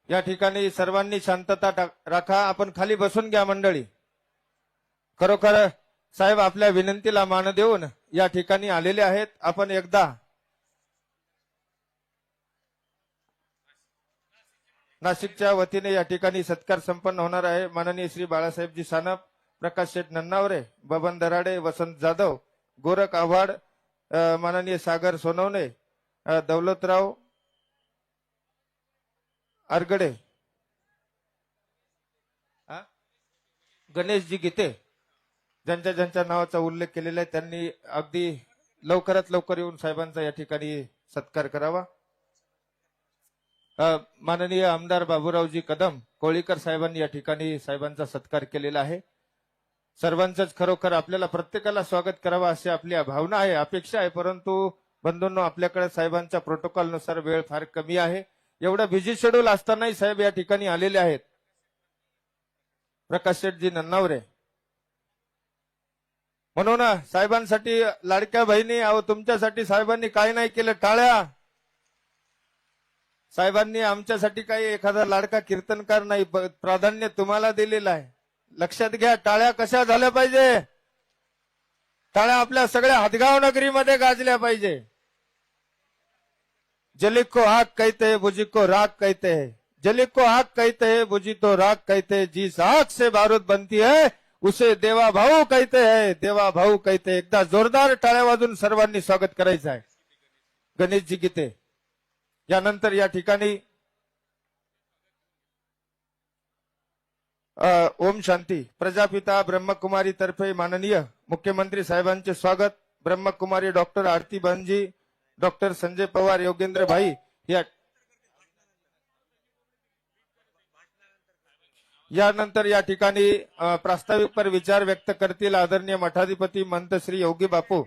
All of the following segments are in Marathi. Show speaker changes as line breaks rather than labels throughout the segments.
या ठिकाणी सर्वांनी शांतता राखा. आपण खाली बसून घ्या मंडळी. खरोखर साहेब आपल्या विनंतीला मान देऊन या ठिकाणी आलेले आहेत. आपण एकदा नाशिकच्या वतीने या ठिकाणी सत्कार संपन्न होणार आहे. माननीय श्री बाळासाहेबजी सानप, प्रकाश शेठ नन्नावरे, बबन दराडे, वसंत जाधव, गोरख आव्हाड, माननीय सागर सोनवणे, दौलतराव आरगडे, गणेशजी गीते, ज्यांच्या ज्यांच्या नावाचा उल्लेख केलेला आहे त्यांनी अगदी लवकरात लवकर येऊन साहेबांचा या ठिकाणी सत्कार करावा. माननीय आमदार बाबूरावजी कदम कोळीकर साहेबांनी या ठिकाणी साहेबांचा सत्कार केलेला आहे. सर्वांचंच खरोखर आपल्याला प्रत्येकाला स्वागत करावं अशी आपली भावना आहे, अपेक्षा आहे. परंतु बंधूंनो, आपल्याकडे साहेबांच्या प्रोटोकॉल नुसार वेळ फार कमी आहे. एवढं बिझी शेड्यूल असतानाही साहेब या ठिकाणी आलेले आहेत. प्रकाश शेठजी नन्नावरे, म्हणून साहेबांसाठी लाडक्या बहिणी, अहो तुमच्यासाठी साहेबांनी काय नाही केलं, टाळ्या. साहेबांनी आमच्यासाठी काही एखादा लाडका कीर्तनकार नाही, प्राधान्य तुम्हाला दिलेलं आहे. लक्षात घ्या. टाळ्या कशा झाल्या पाहिजे? टाळ्या आपल्या सगळ्या हदगाव नगरीमध्ये गाजल्या पाहिजे. जलिक को आग कहते हैं, बुझी को राख कहते हैं. जलिक को आग कहते हैं, बुझी तो राख कहते हैं. जिस आग से बारूद बनती है उसे देवा भाऊ कहते हैं, देवा भाऊ कहते हैं. एकदा जोरदार टाळ्या वाजून सर्वांनी स्वागत करायचं आहे. गणेशजी गीते. यानंतर या ठिकाणी ओम शांती प्रजापिता ब्रह्मकुमारी तर्फे माननीय मुख्यमंत्री साहेबांचे स्वागत. ब्रह्मकुमारी डॉक्टर आरती बनजी, डॉक्टर संजय पवार, योगेंद्र भाई यानंतर या ठिकाणी प्रास्ताविक पर विचार व्यक्त करतील आदरणीय मठाधिपती महंत श्री योगी बापू.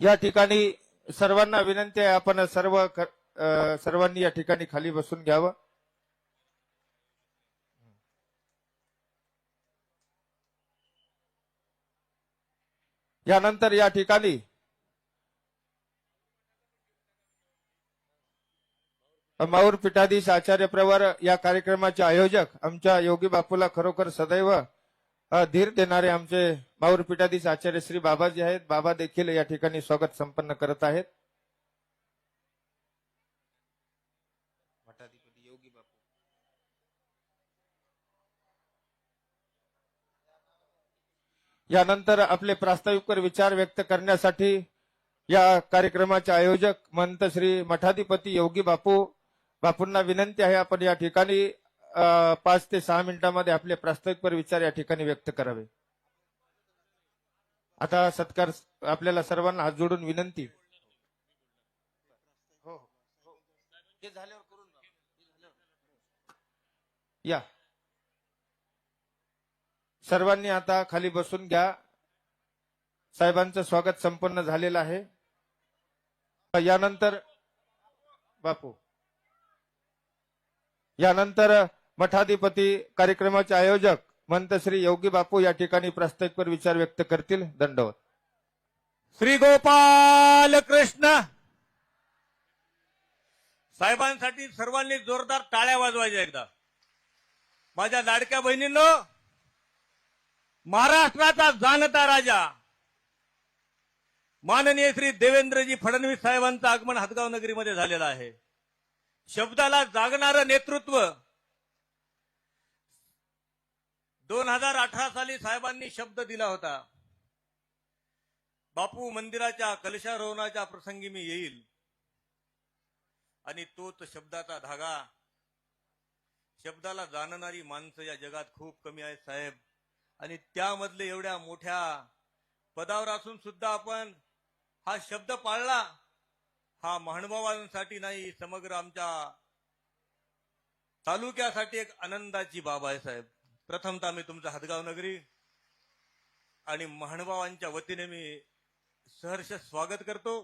या ठिकाणी सर्वांना विनंती आहे, आपण सर्वांनी या ठिकाणी खाली बसून घ्यावं. यानंतर या ठिकाणी माऊर पीठाधीश आचार्य प्रवर या कार्यक्रमाचे आयोजक आमच्या योगी बापूला खरोखर सदैव धीर देणारे आमचे माऊर पीठाधीश आचार्य श्री बाबाजी आहेत. बाबा देखील या ठिकाणी स्वागत संपन्न करत आहेत. मठाधिपती योगी बापू. यानंतर आपले प्रास्ताविकवर विचार व्यक्त करण्यासाठी या कार्यक्रमाचे आयोजक महंत श्री मठाधिपती योगी बापूंना विनंती आहे, आपण या ठिकाणी 5 ते 6 मिनिटांमध्ये आपले प्रास्ताविकपर विचार या ठिकाणी व्यक्त करावे. आता सत्कार आपल्याला सर्वांना हात जोडून विनंती. हो हे झाल्यावर करून या. सर्वांनी आता खाली बसून घ्या. साहेबांचं स्वागत संपन्न झालेलं आहे. यानंतर बापू, यानंतर मठाधिपती कार्यक्रमाचे आयोजक महंत श्री योगी बापू या ठिकाणी प्रास्ताविकपर विचार व्यक्त करतील. दंडवत.
श्री गोपाल कृष्ण. साहेबांसाठी सर्वांनी जोरदार टाळ्या वाजवायच्या. एकदा माझ्या लाडक्या बहिणींनो, महाराष्ट्राचा जाणता राजा माननीय श्री देवेंद्रजी फडणवीस साहेबांचं आगमन हदगाव नगरीमध्ये झालेलं आहे. शब्दाला जागणारं नेतृत्व. 2018 साली साहेबांनी शब्द दिला होता, बापू मंदिराच्या कलशारोहणाच्या प्रसंगी मी येईल, आणि तोच शब्दाचा धागा. शब्दाला जाणणारी माणसं या जगात खूप कमी आहेत साहेब, आणि त्यामधले एवढ्या मोठ्या पदावर असून सुद्धा आपण हा शब्द पाळला. हा महानुभावांसाठी नाही, समग्र आमच्या तालुक्यासाठी एक आनंदाची बाब आहे साहेब. प्रथमतः मी तुमचं हदगाव नगरी आणि महानुभावांच्या वतीने मी सहर्ष स्वागत करतो.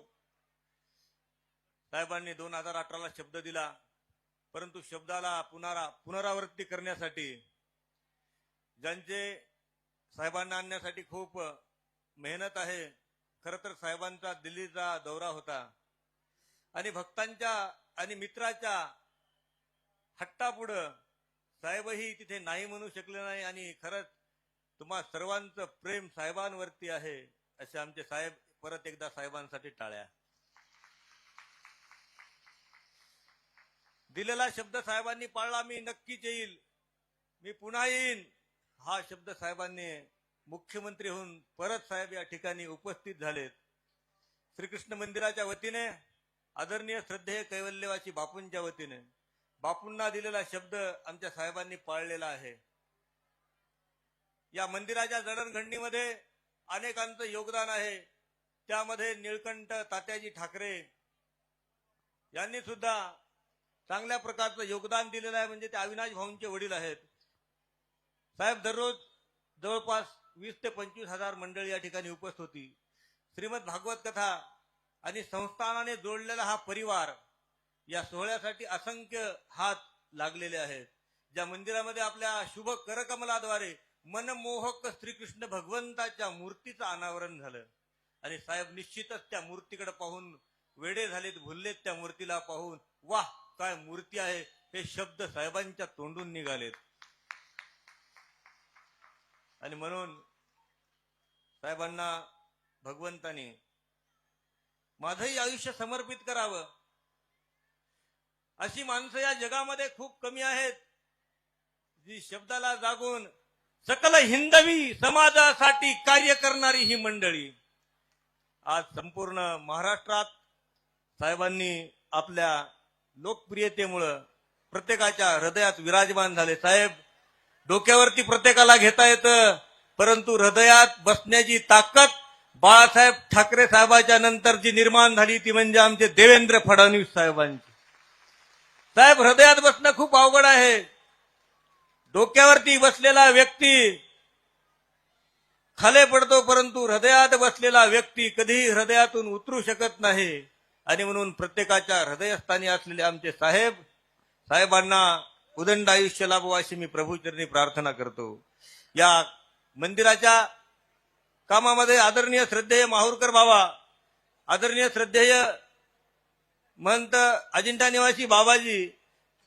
साहेबांनी 2018ला शब्द दिला, परंतु शब्दाला पुनरावृत्ती करण्यासाठी ज्यांचे साहेबांना आणण्यासाठी खूप मेहनत आहे. खर तर साहेबांचा दिल्लीचा दौरा होता आणि भक्तांच्या आणि मित्राच्या हट्टापुढं साहेबही तिथे नाही म्हणू शकले नाही आणि खरंच तुम्हा सर्वांचं प्रेम साहेबांवरती आहे असे आमचे साहेब. परत एकदा साहेबांसाठी टाळ्या. दिलेला शब्द साहेबांनी पाळला. मी नक्कीच येईल, मी पुन्हा येईन हा शब्द साहेबांनी मुख्यमंत्री होऊन परत साहेब या ठिकाणी उपस्थित झालेत. श्रीकृष्ण मंदिराच्या वतीने आदरणीय श्रद्धेय कैवल्यवासी बापूंच्या वतीने बापूंना दिलेला शब्द आमच्या साहेबांनी पाळलेला आहे. या मंदिराच्या जडणघडणीमध्ये अनेकांचं योगदान आहे. त्यामध्ये निळकंठ तात्याजी ठाकरे यांनी सुद्धा चांगल्या प्रकारचं योगदान दिलेलं आहे. म्हणजे ते अविनाश भाऊंचे वडील आहेत. साहेब दररोज जवळपास 20 ते 25 हजार मंडळी या ठिकाणी उपस्थित होती. श्रीमद भागवत कथा आणि संस्थानाने जोडलेला हा परिवार या सोहळ्यासाठी असंख्य हात लागलेले आहेत. ज्या मंदिरामध्ये आपल्या शुभ करकमलाद्वारे मनमोहक श्रीकृष्ण भगवंताच्या मूर्तीचं अनावरण झालं आणि साहेब निश्चितच त्या मूर्तीकडे पाहून वेडे झालेत, भुललेत त्या मूर्तीला पाहून. वाह काय मूर्ती आहे, हे शब्द साहेबांच्या तोंडून निघालेत. आणि म्हणून साहेबांना भगवंतानी माझंही आयुष्य समर्पित करावं. अशी माणसं या जगामध्ये खूप कमी आहेत जी शब्दाला जागून सकल हिंदवी समाजासाठी कार्य करणारी ही मंडळी आज संपूर्ण महाराष्ट्रात साहेबांनी आपल्या लोकप्रियतेमुळं प्रत्येकाच्या हृदयात विराजमान झाले. साहेब डोक्यावरती प्रत्येकाला घेता येतं, परंतु हृदयात बसण्याची ताकद बाळासाहेब ठाकरे साहेबांच्या नंतर जी निर्माण झाली ती म्हणजे आमचे देवेंद्र फडणवीस साहेबांची. साहेब हृदयात बसणं खूप अवघड आहे. डोक्यावरती बसलेला व्यक्ती खाली पडतो, परंतु हृदयात बसलेला व्यक्ती कधीही हृदयातून उतरू शकत नाही. आणि म्हणून प्रत्येकाच्या हृदयस्थानी असलेले आमचे साहेबांना उदंड आयुष्य लाभो अशी मी प्रभूचरणी प्रार्थना करतो. या मंदिराच्या कामामध्ये आदरणीय श्रद्धेय माहुरकर बाबा, आदरणीय श्रद्धेय महंत अजिंठा निवासी बाबाजी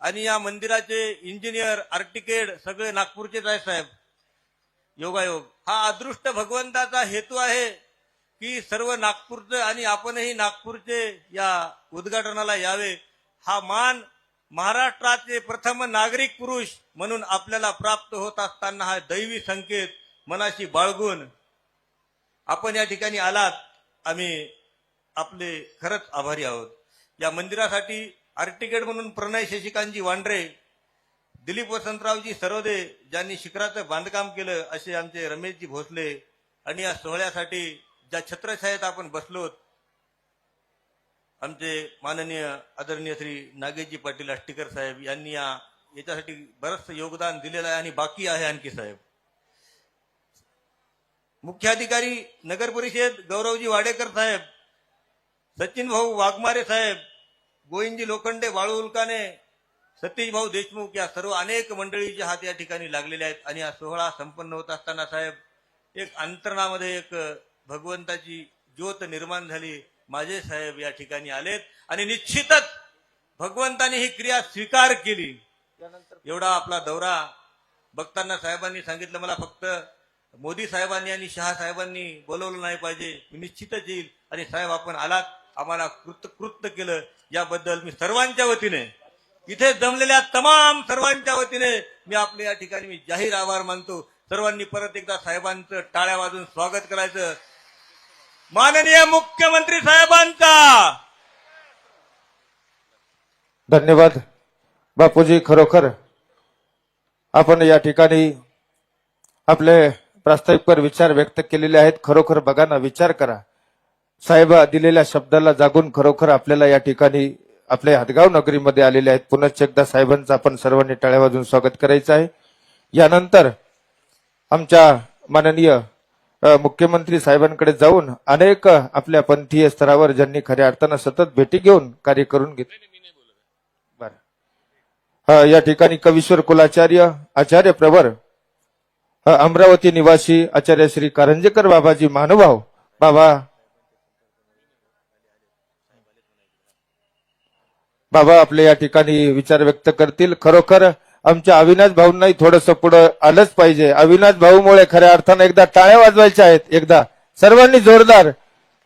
आणि या मंदिराचे इंजिनियर आर्किटेक्ट सगळे नागपूरचेच आहे. साहेब योगायोग हा अदृष्ट भगवंताचा हेतू आहे की सर्व नागपूरचे आणि आपणही नागपूरचे या उद्घाटनाला यावे. हा मान महाराष्ट्राचे प्रथम नागरिक पुरुष म्हणून आपल्याला प्राप्त होत असताना हा दैवी संकेत मनाशी बाळगून आपण या ठिकाणी आलात. आम्ही आपले खरंच आभारी आहोत. या मंदिरासाठी आर्किटेक्ट म्हणून प्रणय शशिकांतजी वांड्रे, दिलीप वसंतरावजी सरोदे ज्यांनी शिखराचं बांधकाम केलं असे आमचे रमेशजी भोसले आणि या सोहळ्यासाठी ज्या छत्रछायेत आपण बसलोत आमचे माननीय आदरणीय श्री नागेशजी पाटील आष्टीकर साहेब यांनी याच्यासाठी बरंच योगदान दिलेलं आहे आणि बाकी आहे आणखी. साहेब मुख्याधिकारी नगर परिषद गौरवजी वाडेकर साहेब, सचिन भाऊ वाघमारे साहेब, गोविंदजी लोखंडे, बाळू उल्काने, सतीश भाऊ देशमुख या सर्व अनेक मंडळीचे हात या ठिकाणी लागलेले आहेत. आणि हा सोहळा संपन्न होत असताना साहेब एक अंतरणामध्ये एक भगवंताची ज्योत निर्माण झाली. माझे साहेब या ठिकाणी आलेत आणि निश्चितच भगवंताने ही क्रिया स्वीकार केली. एवढा आपला दौरा बघताना साहेबांनी सांगितलं मला फक्त मोदी साहेबांनी आणि शहा साहेबांनी बोलवलं नाही पाहिजे, मी निश्चितच येईल. आणि साहेब आपण आलात, आम्हाला कृत्य केलं, याबद्दल मी सर्वांच्या वतीने इथे जमलेल्या तमाम सर्वांच्या वतीने मी आपल्या या ठिकाणी मी जाहीर आभार मानतो. सर्वांनी परत एकदा साहेबांचं टाळ्या वाजून स्वागत करायचं. माननीय मुख्यमंत्री साहेबांचा
धन्यवाद. बापूजी खरोखर आपण या ठिकाणी आपले प्रास्ताविकपर विचार व्यक्त केलेले आहेत. खरोखर बघा ना, विचार करा. साहेब दिलेल्या शब्दाला जागून खरोखर आपल्याला या ठिकाणी आपल्या हदगाव नगरीमध्ये आलेले आहेत. पुनश्च एकदा साहेबांचं आपण सर्वांनी टाळ्या वाजून स्वागत करायचं आहे. यानंतर आमच्या माननीय मुख्यमंत्री साहेबांकडे जाऊन अनेक आपल्या पंथीय स्तरावर ज्यांनी खऱ्या अर्थानं सतत भेटी घेऊन कार्य करून घेतले. बरं, या ठिकाणी कवीश्वर कुलाचार्य आचार्य प्रवर अमरावती निवासी आचार्य श्री कारंजेकर बाबाजी महानुभाव बाबा आपले या ठिकाणी विचार व्यक्त करतील. खरोखर आमच्या अविनाश भाऊंनाही थोडंसं पुढे आलंच पाहिजे. अविनाश भाऊमुळे खऱ्या अर्थानं एकदा टाळ्या वाजवायच्या आहेत. एकदा सर्वांनी जोरदार.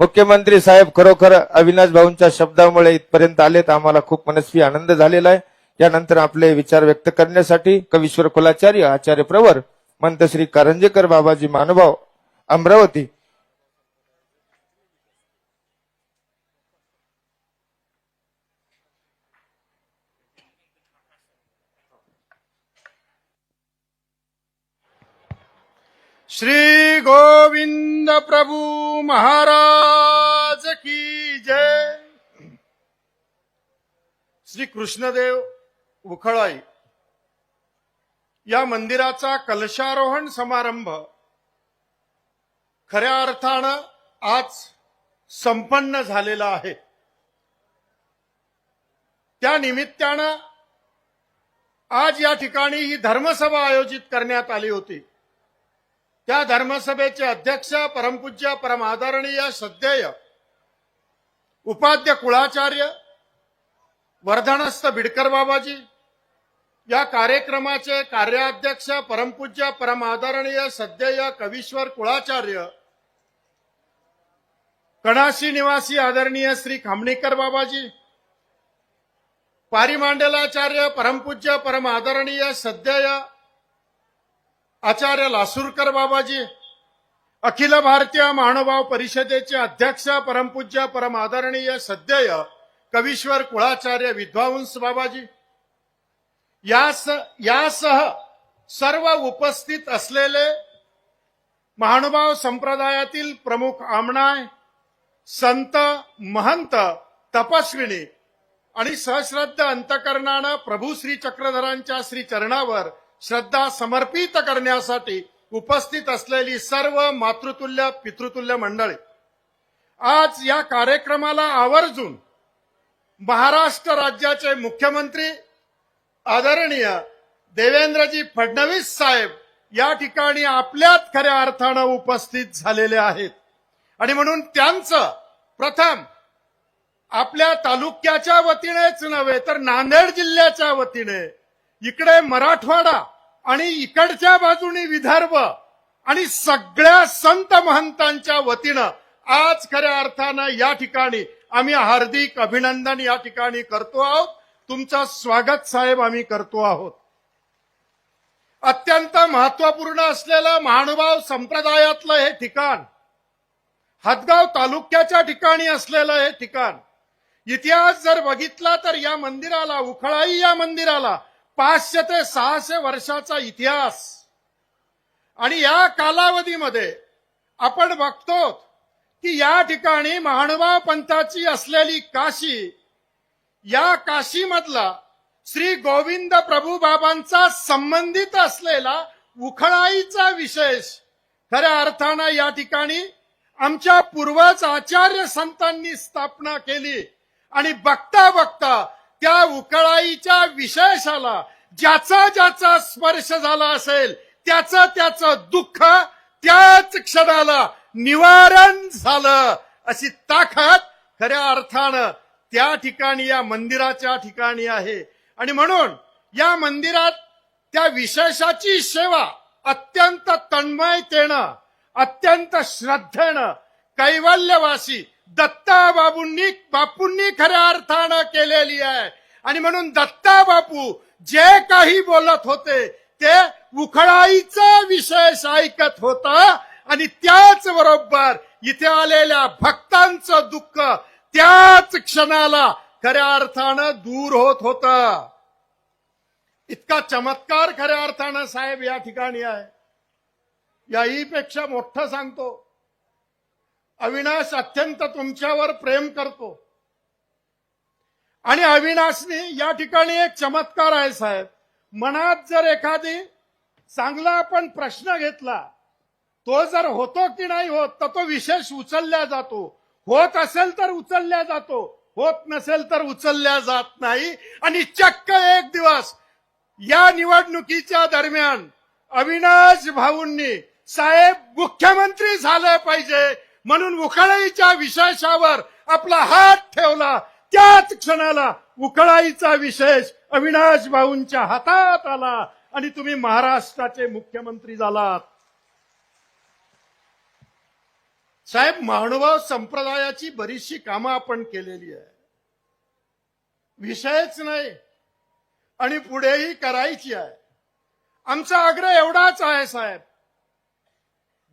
मुख्यमंत्री साहेब खरोखर अविनाश भाऊंच्या शब्दामुळे इथपर्यंत आलेत. आम्हाला खूप मनस्वी आनंद झालेला आहे. यानंतर आपले विचार व्यक्त करण्यासाठी कवीश्वर कुलाचार्य आचार्य प्रवर मंत श्री कारंजेकर बाबाजी महानुभाव अमरावती.
श्री गोविंद प्रभु महाराज की जय. श्री कृष्णदेव उखळाई या मंदिराचा कलशारोहण समारंभ खऱ्या अर्थानं आज संपन्न झालेला आहे. त्या निमित्तानं आज या ठिकाणी ही धर्मसभा आयोजित करण्यात आली होती. त्या धर्मसभेचे अध्यक्ष परमपूज्य परमादरणीय श्रद्धेय उपाध्य कुळाचार्य वर्धनस्थ बिडकर बाबाजी, या कार्यक्रमाचे कार्याध्यक्ष परमपूज्य परमादरणीय श्रद्धेय कवीश्वर कुळाचार्य, कणाशी निवासी आदरणीय श्री खामणीकर बाबाजी, पारिमांडलाचार्य परमपूज्य परमादरणीय श्रद्धेय आचार्य लासूरकर बाबाजी, अखिल भारतीय महानुभाव परिषदेचे अध्यक्ष परमपूज्य परमादरणीय श्रद्धेय कवीश्वर कुळाचार्य विद्वांस बाबाजी, यासह सर्व उपस्थित असलेले महानुभाव संप्रदायातील प्रमुख आमणाय, संत, महंत, तपस्विनी आणि सहश्रद्ध अंतकरणानं प्रभू श्री चक्रधरांच्या श्री चरणावर श्रद्धा समर्पित करण्यासाठी उपस्थित असलेली सर्व मातृतुल्य पितृतुल्य मंडळी, आज या कार्यक्रमाला आवर्जून महाराष्ट्र राज्याचे मुख्यमंत्री आदरणीय देवेंद्रजी फडणवीस साहेब या ठिकाणी आपल्यात खऱ्या अर्थानं उपस्थित झालेले आहेत. आणि म्हणून त्यांचं प्रथम आपल्या तालुक्याच्या वतीनेच नव्हे तर नांदेड जिल्ह्याच्या वतीने, इकडे मराठवाडा आणि इकडच्या बाजूने विदर्भ आणि सगळ्या संत महंतांच्या वतीनं आज खऱ्या अर्थानं या ठिकाणी आम्ही हार्दिक अभिनंदन या ठिकाणी करतो आहोत. तुमचं स्वागत साहेब आम्ही करतो आहोत. अत्यंत महत्वपूर्ण असलेलं महानुभाव संप्रदायातलं हे ठिकाण, हदगाव तालुक्याच्या ठिकाणी असलेलं हे ठिकाण, इतिहास जर बघितला तर या मंदिराला, उखळाई या मंदिराला 500 ते 600 वर्षाचा इतिहास. आणि या कालावधीमध्ये आपण बघतो की या ठिकाणी महानुभाव पंथाची असलेली काशी, या काशीमधला श्री गोविंद प्रभू बाबांचा संबंधित असलेला उखळाईचा विशेष खऱ्या अर्थानं या ठिकाणी आमच्या पूर्वज आचार्य संतांनी स्थापना केली. आणि बघता बघता त्या उखळाईच्या विशेषाला ज्याचा ज्याचा स्पर्श झाला असेल त्याचं दुःख त्याच क्षणाला निवारण झालं, अशी ताकद खऱ्या अर्थानं त्या ठिकाणी या मंदिराच्या ठिकाणी आहे. आणि म्हणून या मंदिरात त्या विशेषाची सेवा अत्यंत तन्मयतेनं, अत्यंत श्रद्धेनं कैवल्यवासी दत्ता बापूंनी खऱ्या अर्थानं केलेली आहे. आणि म्हणून दत्ता बापू जे काही बोलत होते ते उखळाईचा विशेष ऐकत होता. आणि त्याच बरोबर इथे आलेल्या भक्तांचं दुःख त्याच क्षणाला खऱ्या अर्थानं दूर होत होता. इतका चमत्कार खऱ्या अर्थानं साहेब या ठिकाणी आहे. याहीपेक्षा मोठं सांगतो, अविनाश अत्यंत तुमच्यावर प्रेम करतो. आणि अविनाशने या ठिकाणी एक चमत्कार आहे साहेब. मनात जर एखादी चांगला आपण प्रश्न घेतला, तो जर होतो की नाही होत तर तो विशेष उचलल्या जातो. होत असेल तर उचलल्या जातो, होत नसेल तर उचलल्या जात नाही. आणि चक्क एक दिवस या निवडणुकीच्या दरम्यान अविनाश भाऊंनी साहेब मुख्यमंत्री झाले पाहिजे म्हणून उखळाईच्या विशेषावर आपला हात ठेवला. त्याच क्षणाला उखळाईचा विशेष अविनाश भाऊंच्या हातात आला आणि तुम्ही महाराष्ट्राचे मुख्यमंत्री झालात. साहेब, महानुभाव संप्रदायाची बरीचशी कामं आपण केलेली आहे, विषयच नाही आणि पुढेही करायची आहे. आमचा आग्रह एवढाच आहे साहेब,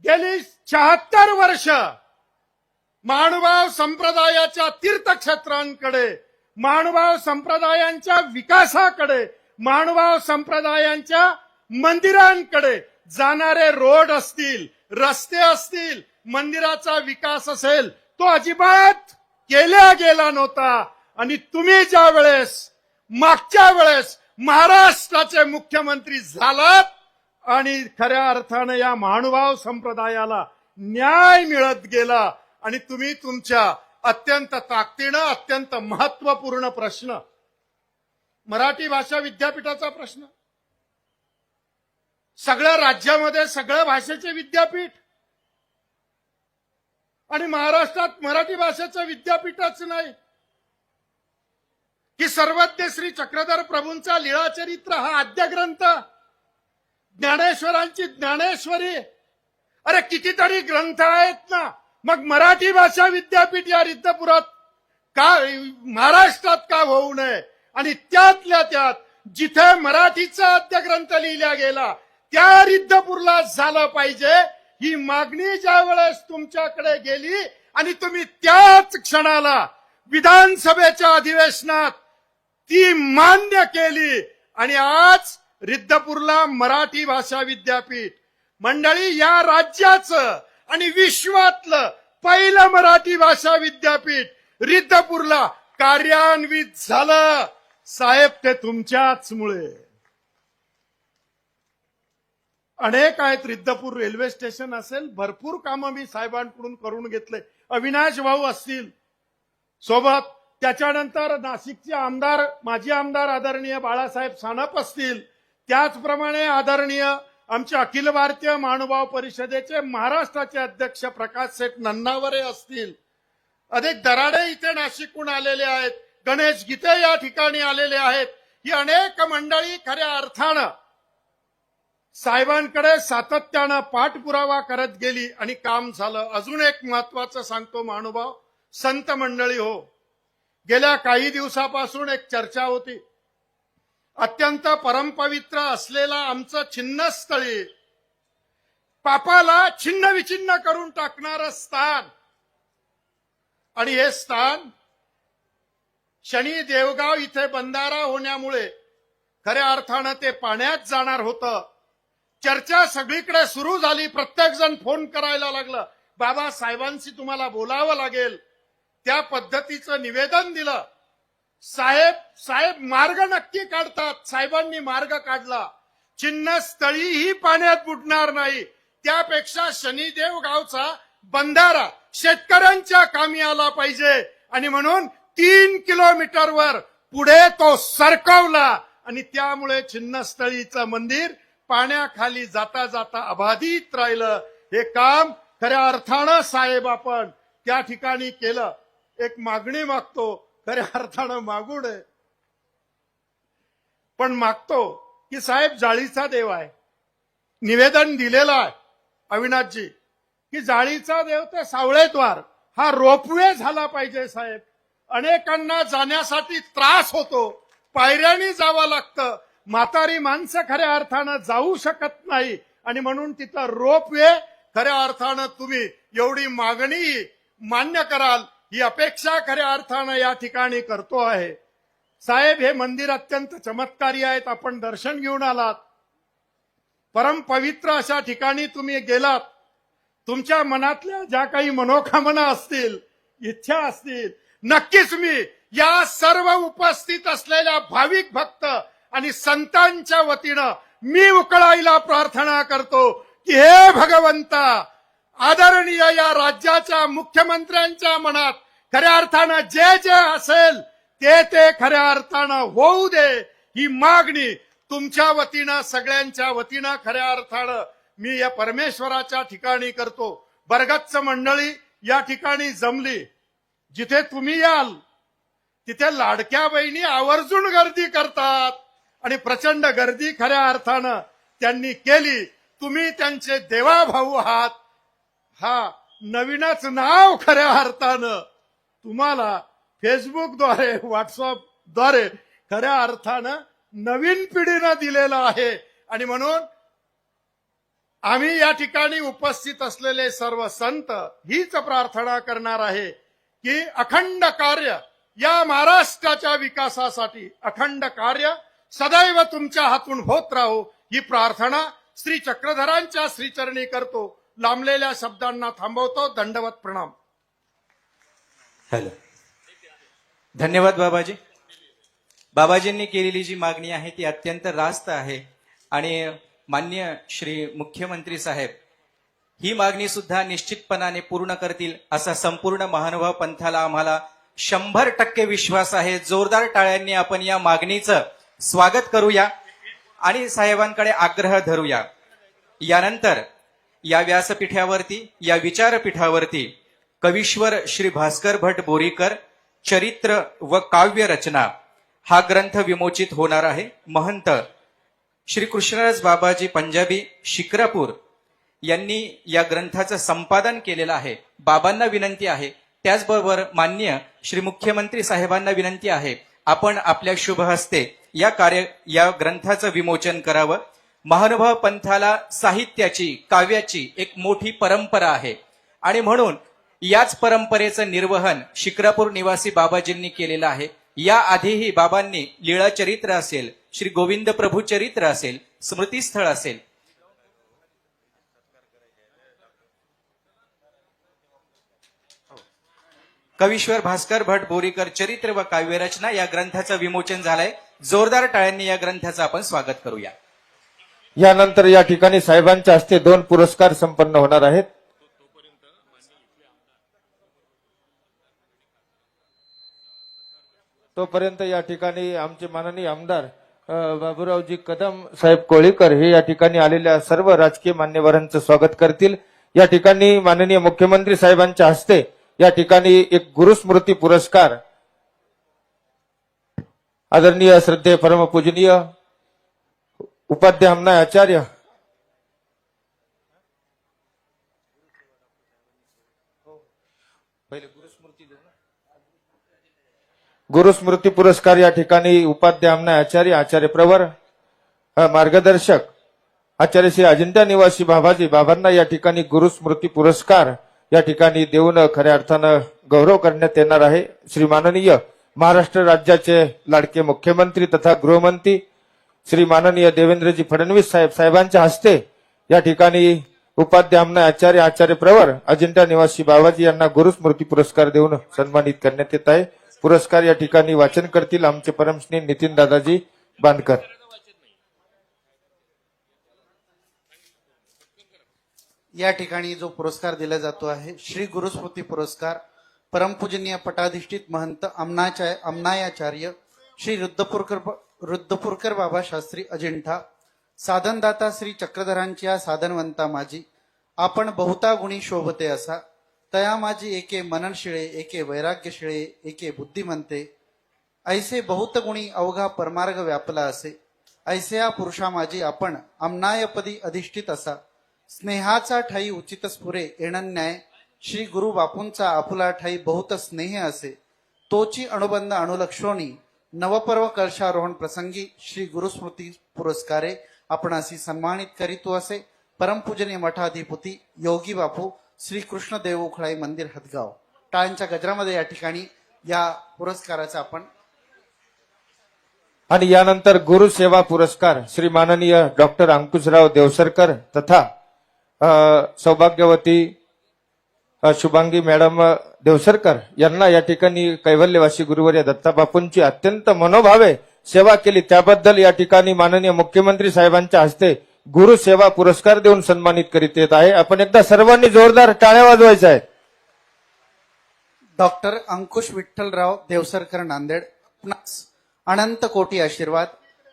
गेली 76 वर्ष महानुभाव संप्रदायाच्या तीर्थक्षेत्रांकडे, महानुभाव संप्रदायांच्या विकासाकडे, महानुभाव संप्रदायांच्या मंदिरांकडे जाणारे रोड असतील, रस्ते असतील, मंदिराचा विकास असेल, तो अजिबात केला गेला नव्हता. आणि तुम्ही ज्या वेळेस मागच्या वेळेस महाराष्ट्राचे मुख्यमंत्री झालात आणि खऱ्या अर्थानं या महानुभाव संप्रदायाला न्याय मिळत गेला आणि तुम्ही तुमच्या अत्यंत ताकदीनं अत्यंत महत्वपूर्ण प्रश्न, मराठी भाषा विद्यापीठाचा प्रश्न, सगळ्या राज्यामध्ये सगळ्या भाषेचे विद्यापीठ आणि महाराष्ट्रात मराठी भाषेचं विद्यापीठच नाही की सर्वज्ञ श्री चक्रधर प्रभूंचा लीळाचरित्र हा आद्य ग्रंथ, ज्ञानेश्वरांची ज्ञानेश्वरी, अरे कितीतरी ग्रंथ आहेत ना. मग मराठी भाषा विद्यापीठ या रिद्धपुरात का, महाराष्ट्रात का होऊ नये? आणि त्यातल्या त्यात जिथे मराठीचा आद्य ग्रंथ लिहिला गेला त्या रिद्धपूरला झालं पाहिजे, ही मागणी ज्या वेळेस तुमच्याकडे गेली आणि तुम्ही त्याच क्षणाला विधानसभेच्या अधिवेशनात ती मान्य केली आणि आज रिद्धपूरला मराठी भाषा विद्यापीठ. मंडळी, या राज्याचं आणि विश्वातलं पहिलं मराठी भाषा विद्यापीठ रिद्धपूरला कार्यान्वित झालं. साहेब, ते तुमच्याच मुळे. अनेक आहेत, रिद्धपूर रेल्वे स्टेशन असेल, भरपूर कामं मी साहेबांकडून करून घेतले. अविनाश भाऊ असतील सोबत, त्याच्यानंतर नाशिकचे आमदार, माजी आमदार आदरणीय बाळासाहेब सानप असतील, त्याचप्रमाणे आदरणीय आमचे अखिल भारतीय महानुभाव परिषदेचे महाराष्ट्राचे अध्यक्ष प्रकाश सेठ नन्नावरे असतील, अधिक दराडे इथे नाशिकहून आलेले आहेत, गणेश गीते या ठिकाणी आलेले आहेत. ही अनेक मंडळी खऱ्या अर्थानं साहेबांकडे सातत्यानं पाठपुरावा करत गेली आणि काम झालं. अजून एक महत्वाचं सांगतो महानुभाव संत मंडळी हो, गेल्या काही दिवसापासून एक चर्चा होती, अत्यंत परमपवित्र असलेला आमचं छिन्नस्थळी, पापाला छिन्न विचिन्न करून टाकणारं स्थान, आणि हे स्थान शनी देवगाव इथे बंधारा होण्यामुळे खऱ्या अर्थानं ते पाण्यात जाणार होतं. चर्चा सगळीकडे सुरू झाली, प्रत्येक जण फोन करायला लागला, बाबा साहेबांशी तुम्हाला बोलावं लागेल. त्या पद्धतीचं निवेदन दिलं. साहेब मार्ग नक्की काढतात. साहेबांनी मार्ग काढला. चिन्हस्थळीही पाण्यात बुडणार नाही, त्यापेक्षा शनिदेव गावचा बंधारा शेतकऱ्यांच्या कामी आला पाहिजे आणि म्हणून 3 किलोमीटरवर पुढे तो सरकवला आणि त्यामुळे छिन्नस्थळीचं मंदिर पाण्याखाली जाता जाता अबाधित राहिलं. हे काम खऱ्या अर्थानं साहेब आपण त्या ठिकाणी केलं. एक मागणी मागतो, खऱ्या अर्थानं मागू नये, पण मागतो की साहेब जाळीचा देव आहे. निवेदन दिलेलं आहे अविनाशजी की जाळीचा देव ते सावळेद्वार हा रोपवे झाला पाहिजे. साहेब, अनेकांना जाण्यासाठी त्रास होतो, पायऱ्याने जावं लागतं, म्हातारी माणसं खऱ्या अर्थानं जाऊ शकत नाही आणि म्हणून तिथं रोपवे खऱ्या अर्थानं तुम्ही एवढी मागणी मान्य कराल ही अपेक्षा खऱ्या अर्थानं या ठिकाणी करतो आहे. साहेब, हे मंदिर अत्यंत चमत्कारी आहेत. आपण दर्शन घेऊन आलात, परम पवित्र अशा ठिकाणी तुम्ही गेलात. तुमच्या मनातल्या ज्या काही मनोकामना असतील, इच्छा असतील, नक्कीच मी या सर्व उपस्थित असलेल्या भाविक भक्त आणि संतांच्या वतीनं मी उकळाईला प्रार्थना करतो की हे भगवंता, आदरणीय या राज्याच्या मुख्यमंत्र्यांच्या मनात खऱ्या अर्थानं जे जे असेल ते खऱ्या अर्थानं होऊ दे. ही मागणी तुमच्या वतीनं सगळ्यांच्या वतीनं खऱ्या अर्थानं मी या परमेश्वराच्या ठिकाणी करतो. बरगच्च मंडळी या ठिकाणी जमली. जिथे तुम्ही याल तिथे लाडक्या बहिणी आवर्जून गर्दी करतात आणि प्रचंड गर्दी खऱ्या अर्थानं त्यांनी केली. तुम्ही त्यांचे देवाभाऊ आहात. हा नवीनच नाव खऱ्या अर्थानं तुम्हाला फेसबुकद्वारे व्हॉट्सअपद्वारे खऱ्या अर्थानं नवीन पिढीनं दिलेलं आहे. आणि म्हणून आम्ही या ठिकाणी उपस्थित असलेले सर्व संत हीच प्रार्थना करणार आहे की अखंड कार्य या महाराष्ट्राच्या विकासासाठी अखंड कार्य सदैव तुमच्या हातून होत राहो ही प्रार्थना श्री चक्रधरांच्या श्रीचरणी करतो. लांबलेल्या शब्दांना थांबवतो. दंडवत प्रणाम.
हॅलो. धन्यवाद बाबाजी. बाबाजींनी केलेली जी मागणी आहे ती अत्यंत रास्त आहे आणि माननीय श्री मुख्यमंत्री साहेब ही मागणी सुद्धा निश्चितपणाने पूर्ण करतील असा संपूर्ण महानुभाव पंथाला आम्हाला 100% विश्वास आहे. जोरदार टाळ्यांनी आपण या मागणीचं स्वागत करूया आणि साहेबांकडे आग्रह धरूया. यानंतर या व्यासपीठावरती या विचारपीठावरती कवीश्वर श्री भास्कर भट बोरीकर चरित्र व काव्य रचना हा ग्रंथ विमोचित होणार आहे. महंत श्री कृष्णराज बाबाजी पंजाबी शिक्रापूर यांनी या ग्रंथाचं संपादन केलेलं आहे. बाबांना विनंती आहे, त्याचबरोबर माननीय श्री मुख्यमंत्री साहेबांना विनंती आहे, आपण आपल्या शुभ हस्ते या ग्रंथाचं विमोचन करावं. महानुभाव पंथाला साहित्याची काव्याची एक मोठी परंपरा आहे आणि म्हणून याच परंपरेचं निर्वहन शिक्रापूर निवासी बाबाजींनी केलेलं आहे. या आधीही बाबांनी लीळा चरित्र असेल, श्री गोविंद प्रभू चरित्र असेल, स्मृतीस्थळ असेल, कवीश्वर भास्कर भट बोरीकर चरित्र व काव्यरचना या ग्रंथाचं विमोचन झालंय. जोरदार टाळ्यांनी या ग्रंथाचं आपण स्वागत करूया.
यानंतर या ठिकाणी साहेबांच्या हस्ते 2 पुरस्कार संपन्न होणार आहेत. तोपर्यंत या ठिकाणी आमचे माननीय आमदार बाबूरावजी कदम साहेब कोळीकर हे या ठिकाणी आलेल्या सर्व राजकीय मान्यवरांचं स्वागत करतील. या ठिकाणी माननीय मुख्यमंत्री साहेबांच्या हस्ते या ठिकाणी एक गुरुस्मृती पुरस्कार आदरणीय श्रद्धेय परमपूजनीय उपाध्याय अम्नाय आचार्य गुरुस्मृती पुरस्कार या ठिकाणी उपाध्याय अम्नाय आचार्य, आचार्य प्रवर, मार्गदर्शक आचार्य श्री अजिंठा निवासी बाबांना या ठिकाणी गुरुस्मृती पुरस्कार या ठिकाणी देऊन खऱ्या अर्थानं गौरव करण्यात येणार आहे. श्री माननीय महाराष्ट्र राज्याचे लाडके मुख्यमंत्री तथा गृहमंत्री श्री माननीय देवेंद्रजी फडणवीस साहेबांच्या हस्ते या ठिकाणी उपाध्याय अम्नाय आचार्य, आचार्य प्रवर अजिंठा निवासी बाबाजी यांना गुरुस्मृती पुरस्कार देऊन सन्मानित करण्यात येत आहे. पुरस्कार या ठिकाणी वाचन करतील आमचे परमश्री नितीन दादाजी बांधकर.
या ठिकाणी जो पुरस्कार दिला जातो आहे श्री गुरुस्मृती पुरस्कार परमपूजनीय पटाधिष्ठित महंत अम्नायाचार्य श्री रुद्धपुरकर बाबा शास्त्री अजिंठा, साधनदाता श्री चक्रधरांच्या साधनवंता माझी आपण बहुता गुणी शोभते असा, तया माझी एके मननशिळे एके वैराग्यशिळे एके बुद्धिमंते, ऐसे बहुत गुणी अवघा परमार्ग व्यापला असे, ऐसे पुरुषा माझी आपण अम्नायपदी अधिष्ठित असा, स्नेहाचा ठाई उचित स्फुरे एणन्याय श्री गुरु बापूंचा आपुला ठाई बहुत स्नेह असे, तोची अनुबंध अनुलक्षोणी नवपर्व कलशारोहण प्रसंगी श्री गुरुस्मृती पुरस्कारे आपणासी सन्मानित करीतो असे. परमपूजनीय मठाधिपती योगी बापू श्री कृष्ण देवउखळाई मंदिर हदगाव. टाळ्यांच्या गजरामध्ये या ठिकाणी या पुरस्काराचा आपण
आणि यानंतर गुरुसेवा पुरस्कार श्री माननीय डॉक्टर अंकुशराव देवसरकर तथा सौभाग्यवती शुभांगी मॅडम देवसरकर यांना या ठिकाणी कैवल्यवासी गुरुवर्य दत्ताबापूंची अत्यंत मनोभावे सेवा केली त्याबद्दल या ठिकाणी माननीय मुख्यमंत्री साहेबांच्या हस्ते गुरुसेवा पुरस्कार देऊन सन्मानित करीत येत आहे. आपण एकदा सर्वांनी जोरदार टाळ्या वाजवायच्या आहेत.
डॉक्टर अंकुश विठ्ठलराव देवसरकर नांदेड, अनंत कोटी आशीर्वाद.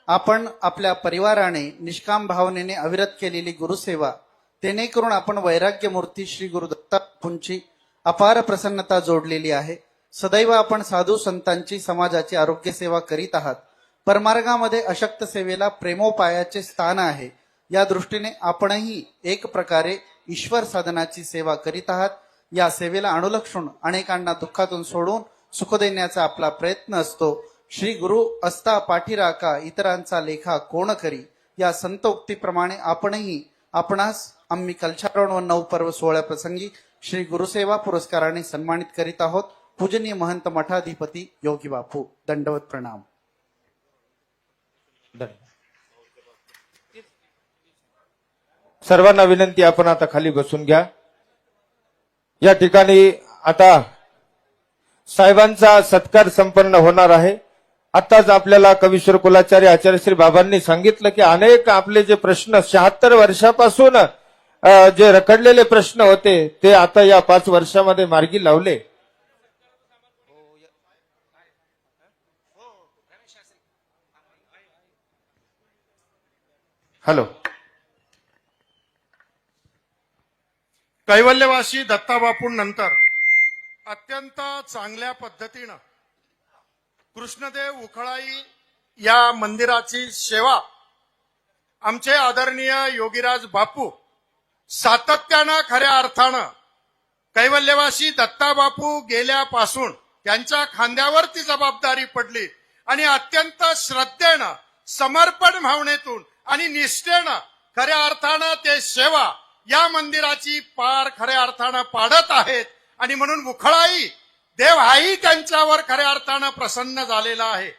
आपण आपल्या परिवाराने निष्काम भावनेने अविरत केलेली गुरुसेवा, जेणेकरून आपण वैराग्य मूर्ती श्री गुरु दत्तांची अपार प्रसन्नता जोडलेली आहे. सदैव आपण साधू संतांची, समाजाची आरोग्य सेवा करीत आहात. परमार्गामध्ये अशक्त सेवेला प्रेमोपायाचे स्थान आहे. या दृष्टीने आपणही एक प्रकारे ईश्वर साधनाची सेवा करीत आहात. या सेवेला अनुलक्षून अनेकांना दुःखातून सोडून सुख देण्याचा आपला प्रयत्न असतो. श्री गुरु असता पाठीराखा, इतरांचा लेखा कोण करी, या संत उक्तीप्रमाणे आपणही आपणास आम्ही कलशारोहण व नवपर्व सोहळ्याप्रसंगी श्री गुरुसेवा पुरस्काराने सन्मानित करीत आहोत. पूजनीय महंत मठाधिपती योगी बापू, दंडवत प्रणाम.
सर्वांना विनंती, आपण आता खाली बसून घ्या. या ठिकाणी आता साहेबांचा सत्कार संपन्न होणार आहे. आताच आपल्याला कवीश्वर कुलाचार्य आचार्य श्री बाबांनी सांगितलं की अनेक आपले जे प्रश्न 76 वर्षापासून जे रखडलेले प्रश्न होते ते आता या 5 वर्षामध्ये मार्गी लावले. हॅलो.
कैवल्यवासी दत्ताबापूंनंतर अत्यंत चांगल्या पद्धतीनं कृष्णदेव उखळाई या मंदिराची सेवा आमचे आदरणीय योगीराज बापू सातत्यानं खऱ्या अर्थानं कैवल्यवासी दत्ताबापू गेल्यापासून त्यांच्या खांद्यावर ती जबाबदारी पडली आणि अत्यंत श्रद्धेनं, समर्पण भावनेतून आणि निष्ठेनं खऱ्या अर्थानं ते सेवा या मंदिराची पार खऱ्या अर्थानं पाडत आहेत. आणि म्हणून उखळाई देव हाही त्यांच्यावर खऱ्या अर्थानं प्रसन्न झालेला आहे.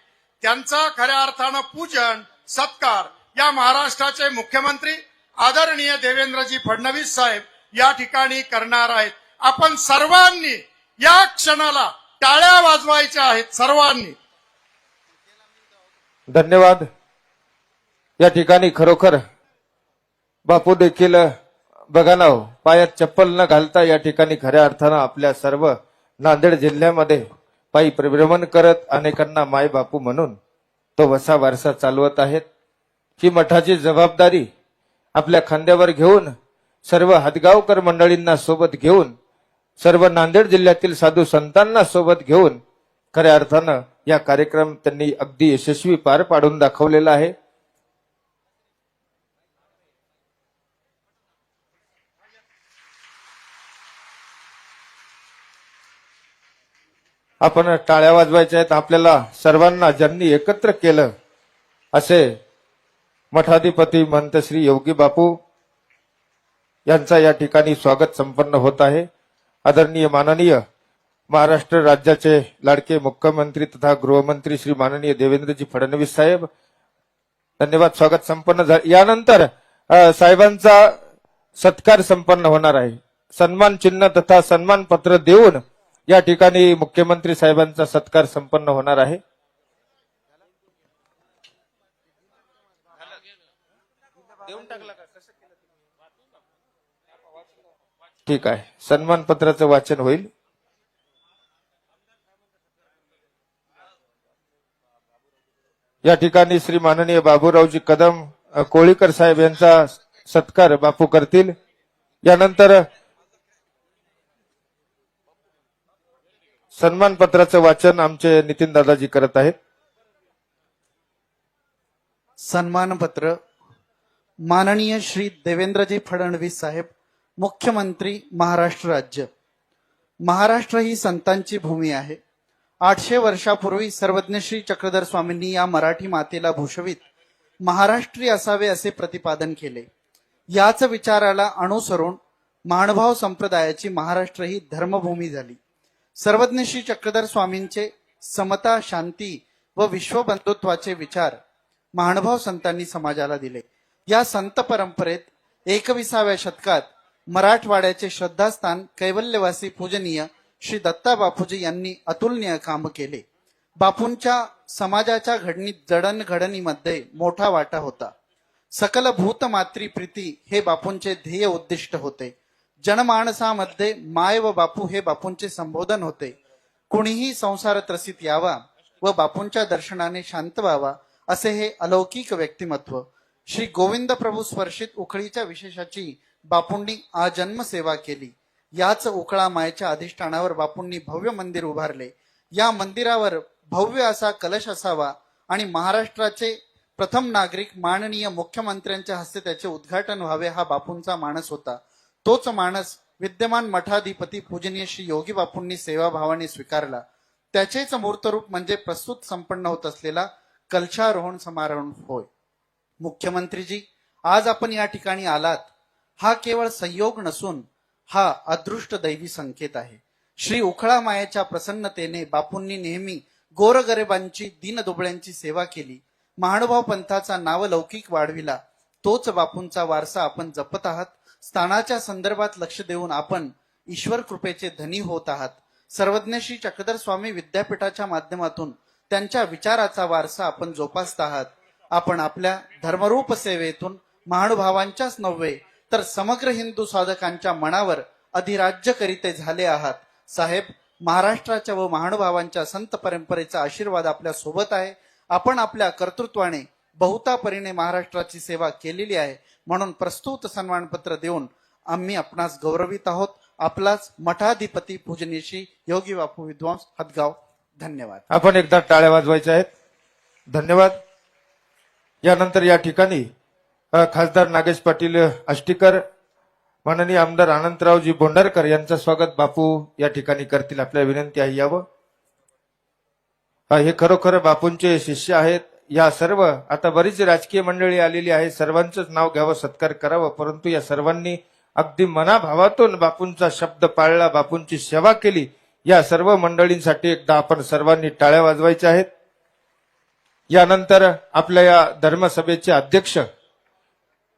त्यांचा खऱ्या अर्थानं पूजन सत्कार या महाराष्ट्राचे मुख्यमंत्री आदरणीय देवेंद्रजी फडणवीस साहेब या ठिकाणी करणार आहेत. आपण सर्वांनी या क्षणाला टाळ्या वाजवायच्या आहेत, सर्वांनी.
धन्यवाद. या ठिकाणी खरोखर बापू देखील बघा ना हो, पायात चप्पल न घालता या ठिकाणी खऱ्या अर्थानं आपल्या सर्व नांदेड जिल्ह्यामध्ये पायी परिभ्रमण करत अनेकांना माय बापू म्हणून तो वसा वारसा चालवत आहेत. ही मठाची जबाबदारी आपल्या खांद्यावर घेऊन सर्व हदगावकर मंडळींना सोबत घेऊन सर्व नांदेड जिल्ह्यातील साधू संतांना सोबत घेऊन खऱ्या अर्थानं या कार्यक्रम त्यांनी अगदी यशस्वी पार पाडून दाखवलेला आहे. आपण टाळ्या वाजवायच्या आहेत. आपल्याला सर्वांना ज्यांनी एकत्र केलं असे मठाधिपती महंत श्री योगी बापू यांचा या ठिकाणी स्वागत संपन्न होत आहे. आदरणीय माननीय महाराष्ट्र राज्याचे लाडके मुख्यमंत्री तथा गृहमंत्री श्री माननीय देवेंद्रजी फडणवीस साहेब, धन्यवाद. स्वागत संपन्न झाले. यानंतर साहेबांचा सत्कार संपन्न होणार आहे. सन्मान चिन्ह तथा सन्मान पत्र देऊन या ठिकाणी मुख्यमंत्री साहेबांचा सत्कार संपन्न होणार आहे. ठीक आहे, सन्मान पत्राचं वाचन होईल. या ठिकाणी श्री माननीय बाबूरावजी कदम कोळीकर साहेब यांचा सत्कार बापू करतील. यानंतर सन्मान पत्राचं वाचन आमचे नितीन दादाजी करत आहेत.
सन्मानपत्र. माननीय श्री देवेंद्रजी फडणवीस साहेब, मुख्यमंत्री महाराष्ट्र राज्य. महाराष्ट्र ही संतांची भूमी आहे. 800 वर्षापूर्वी सर्वज्ञ श्री चक्रधर स्वामींनी या मराठी मातेला भूषवित महाराष्ट्री असावे असे प्रतिपादन केले. याच विचाराला अनुसरून महानुभाव संप्रदायाची महाराष्ट्र ही धर्मभूमी झाली. सर्वज्ञ श्री चक्रधर स्वामींचे समता, शांती व विश्वबंधुत्वाचे विचार महानुभाव संतांनी समाजाला दिले. या संत परंपरेत 21व्या शतकात मराठवाड्याचे श्रद्धास्थान कैवल्यवासी पूजनीय श्री दत्ता बापूजी यांनी अतुलनीय काम केले. बापूंच्या समाजाच्या जडणघडणीमध्ये मोठा वाटा होता. सकल भूत मात्री प्रीती हे बापूंचे ध्येय उद्दिष्ट होते. जनमानसामध्ये माय व बापू हे बापूंचे संबोधन होते. कुणीही संसार त्रसित यावा व बापूंच्या दर्शनाने शांत व्हावा असे हे अलौकिक व्यक्तिमत्व. श्री गोविंद प्रभू स्पर्शित उखळीच्या विशेषाची बापूंनी आजन्म सेवा केली. याच उखळा मायेच्या अधिष्ठानावर बापूंनी भव्य मंदिर उभारले. या मंदिरावर भव्य असा कलश असावा आणि महाराष्ट्राचे प्रथम नागरिक माननीय मुख्यमंत्र्यांच्या हस्ते त्याचे उद्घाटन व्हावे हा बापूंचा मानस होता. तोच मानस विद्यमान मठाधिपती पूजनीय श्री योगी बापूंनी सेवाभावाने स्वीकारला. त्याचेच मूर्तरूप म्हणजे प्रस्तुत संपन्न होत असलेला कलशारोहण समारोह होय. मुख्यमंत्रीजी, आज आपण या ठिकाणी आलात हा केवळ संयोग नसून हा अदृष्ट दैवी संकेत आहे. श्री उखळा मायेच्या प्रसन्नतेने बापूंनी नेहमी गोरगरिबांची दीनदुबळ्यांची सेवा केली. महानुभाव पंथाचा नावलौकिक वाढविला. तोच बापूंचा वारसा आपण जपत आहात. स्थानाच्या संदर्भात लक्ष देऊन आपण ईश्वर कृपेचे धनी होत आहात. सर्वज्ञ श्री चक्रधर स्वामी विद्यापीठाच्या माध्यमातून त्यांच्या विचाराचा वारसा आपण जोपासत आहात. आपण आपल्या धर्मरूप सेवेतून महानुभावांच्याच नव्हे तर समग्र हिंदू साधकांच्या मनावर अधिराज्य करीते झाले आहात. साहेब, महाराष्ट्राच्या व महानुभावांच्या संत परंपरेचा आशीर्वाद आपल्या सोबत आहे. आपण आपल्या कर्तृत्वाने बहुतापरीने महाराष्ट्राची सेवा केलेली आहे. म्हणून प्रस्तुत सन्मानपत्र देऊन आम्ही आपणास गौरवित आहोत. आपलाच मठाधिपती पूजनीय श्री योगी बापू विद्वांस हदगाव. धन्यवाद.
आपण एकदा टाळ्या वाजवायच्या आहेत. धन्यवाद. यानंतर या ठिकाणी खासदार नागेश पाटील आष्टीकर, माननीय आमदार अनंतरावजी बोंडारकर यांचं स्वागत बापू या ठिकाणी करतील. आपल्याला विनंती आहे यावं. हे खरोखर बापूंचे शिष्य आहेत. या सर्व आता बरीच राजकीय मंडळी आलेली आहे. सर्वांचंच नाव घ्यावं, सत्कार करावं, परंतु या सर्वांनी अगदी मनाभावातून बापूंचा शब्द पाळला, बापूंची सेवा केली. या सर्व मंडळींसाठी एकदा आपण सर्वांनी टाळ्या वाजवायच्या आहेत. यानंतर आपल्या या धर्मसभेचे अध्यक्ष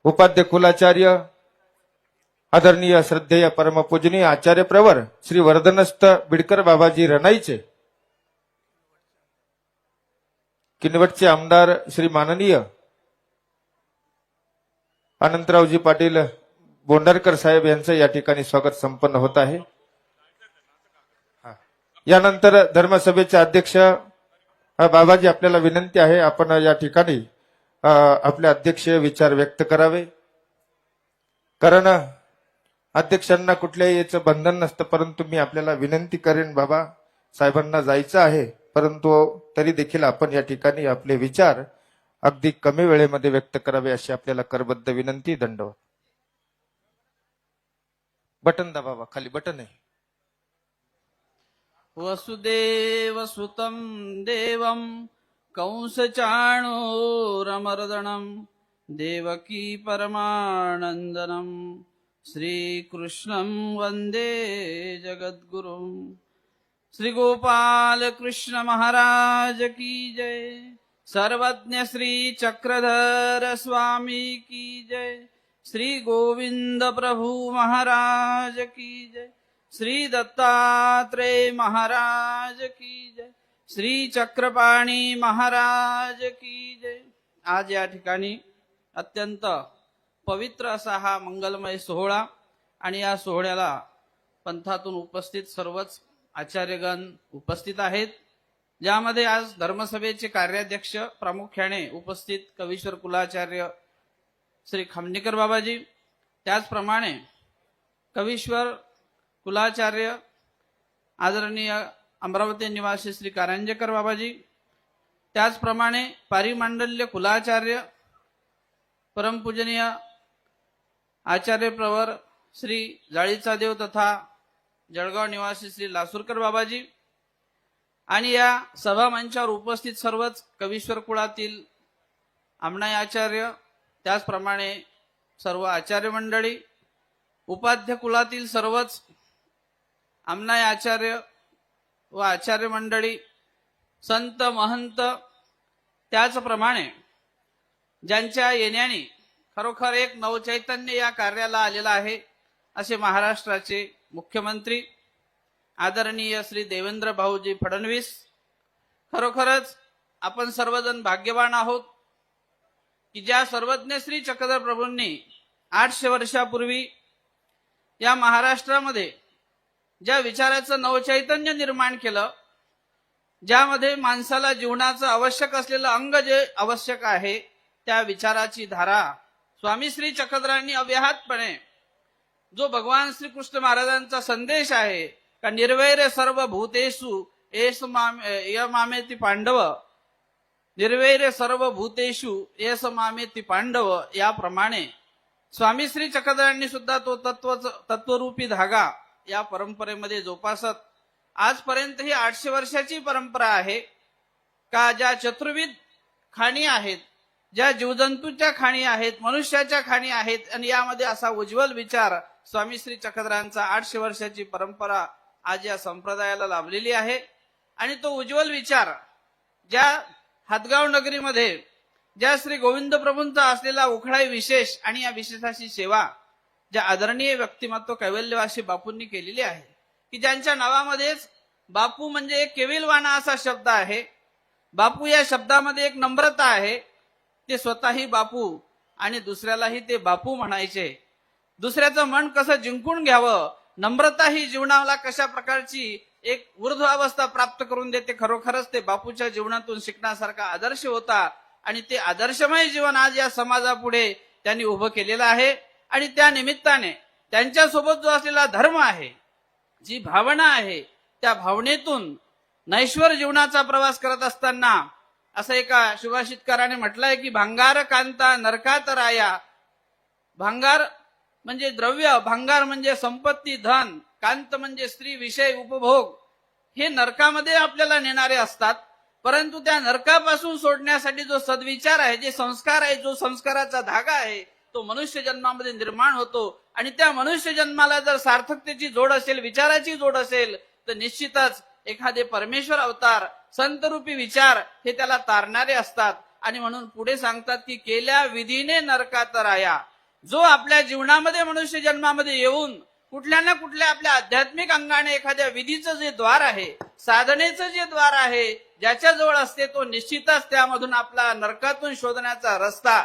उपाध्य कुलाचार्य आदरणीय श्रद्धेय परमपूजनीय आचार्य प्रवर श्री वर्धनस्थ बिडकर बाबाजी रणाईचे, किनवटचे आमदार श्री माननीय अनंतरावजी पाटील बोंडारकर साहेब यांचं या ठिकाणी स्वागत संपन्न होत आहे. यानंतर धर्मसभेचे अध्यक्ष बाबाजी, आपल्याला विनंती आहे आपण या ठिकाणी आपले अध्यक्षीय विचार व्यक्त करावे. कारण अध्यक्षांना कुठल्याही याचं बंधन नसतं, परंतु मी आपल्याला विनंती करेन, बाबा साहेबांना जायचं आहे, परंतु तरी देखील आपण या ठिकाणी आपले विचार अगदी कमी वेळेमध्ये व्यक्त करावे अशी आपल्याला करबद्ध विनंती. दंडवत. बटन दाबा बाबा, खाली बटन आहे.
वसुदेव सुतं देवं कंसचाणूरमर्दनं देवकी परमानन्दनं श्रीकृष्णं वन्दे जगद्गुरुं. श्री गोपाल कृष्ण महाराज की जय. सर्वज्ञ श्री चक्रधर स्वामी की जय. श्री गोविंद प्रभु महाराज की जय. श्री दत्तात्रेय महाराज की जय. श्री चक्रपाणी महाराज की जय. आज या ठिकाणी अत्यंत पवित्र असा हा मंगलमय सोहळा आणि या सोहळ्याला पंथातून उपस्थित सर्वच आचार्यगण उपस्थित आहेत, ज्यामध्ये आज धर्मसभेचे कार्याध्यक्ष प्रामुख्याने उपस्थित कवीश्वर कुलाचार्य श्री खामनेकर बाबाजी, त्याचप्रमाणे कवीश्वर कुलाचार्य आदरणीय अमरावती निवासी श्री कारंजेकर बाबाजी, त्याचप्रमाणे पारिमांडल्य कुलाचार्य परमपूजनीय आचार्य प्रवर श्री जाळीचा देव तथा जळगाव निवासी श्री लासूरकर बाबाजी आणि या सभा मंचावर उपस्थित सर्वच कवीश्वर कुळातील आमनाई आचार्य, त्याचप्रमाणे सर्व आचार्य मंडळी, उपाध्य कुलातील सर्वच आमनाई आचार्य व आचार्य मंडळी, संत महंत, त्याचप्रमाणे ज्यांच्या येण्याने खरोखर एक नवचैतन्य या कार्याला आलेला आहे असे महाराष्ट्राचे मुख्यमंत्री आदरणीय श्री देवेंद्र भाऊजी फडणवीस. खरोखरच आपण सर्वजण भाग्यवान आहोत की ज्या सर्वज्ञ श्री चक्रधर प्रभूंनी 800 वर्षापूर्वी या महाराष्ट्रामध्ये ज्या विचाराचं नवचैतन्य निर्माण केलं ज्यामध्ये माणसाला जीवनाचं आवश्यक असलेलं अंग जे आवश्यक आहे त्या विचाराची धारा स्वामी श्री चक्रधरांनी अव्याहतपणे जो भगवान श्रीकृष्ण महाराजांचा संदेश आहे का निर्वैर सर्व भूतेषु मामेती पांडव, निर्वैर सर्व भूतेषु एस मामेती पांडव, याप्रमाणे स्वामी श्री चक्रधरांनी सुद्धा तो तत्वरूपी धागा या परंपरेमध्ये जोपासत आजपर्यंत ही 800 वर्षाची परंपरा आहे का ज्या चतुर्विध खाणी आहेत, ज्या जीवजंतूच्या खाणी आहेत, मनुष्याच्या खाणी आहेत, आणि यामध्ये असा उज्ज्वल विचार स्वामी श्री चक्रधरांचा 800 वर्षाची परंपरा आज या संप्रदायाला लाभलेली आहे. आणि तो उज्ज्वल विचार ज्या हातगाव नगरीमध्ये ज्या श्री गोविंद प्रभूंचा असलेला उखळाई विशेष आणि या विशेषाची सेवा ज्या आदरणीय व्यक्तिमत्व कैवल्यवासी बापूंनी केलेली आहे की ज्यांच्या नावामध्येच बापू म्हणजे एक केविलवाणा असा शब्द आहे. बापू या शब्दामध्ये एक नम्रता आहे. ते स्वतःही बापू आणि दुसऱ्यालाही ते बापू म्हणायचे. दुसऱ्याचं मन कसं जिंकून घ्यावं, नम्रता ही जीवनाला कशा प्रकारची एक ऊर्ध्व अवस्था प्राप्त करून देते, खरोखरच ते बापूच्या जीवनातून शिकण्यासारखा आदर्श होता. आणि ते आदर्शमय जीवन आज या समाजापुढे त्यांनी उभं केलेलं आहे. आणि त्या निमित्ताने त्यांच्यासोबत जो असलेला धर्म आहे, जी भावना आहे, त्या भावनेतून नैश्वर जीवनाचा प्रवास करत असताना असं एका सुभाषितकाराने म्हटलंय की भांगार कांता नरकात राया. भांगार म्हणजे द्रव्य, भांगार म्हणजे संपत्ती, धन, कांत म्हणजे स्त्री, विषय, उपभोग, हे नरकामध्ये आपल्याला नेणारे असतात. परंतु त्या नरकापासून सोडण्यासाठी जो सद्विचार आहे, जे संस्कार आहे, जो संस्काराचा धागा आहे, तो मनुष्य जन्मामध्ये निर्माण होतो. आणि त्या मनुष्य जन्माला जर सार्थकतेची जोड असेल, विचाराची जोड असेल, तर निश्चितच एखादे परमेश्वर अवतार, संतरूपी विचार हे त्याला तारणारे असतात. आणि म्हणून पुढे सांगतात की केल्या विधीने नरकात राया. जो आपल्या जीवनामध्ये मनुष्य जन्मामध्ये येऊन कुठल्या ना कुठल्या आपल्या आध्यात्मिक अंगाने एखाद्या विधीचं जे द्वार आहे, साधनेचं जे द्वार आहे, ज्याच्या जवळ असते, तो निश्चितच त्यामधून आपला नरकातून शोधण्याचा रस्ता,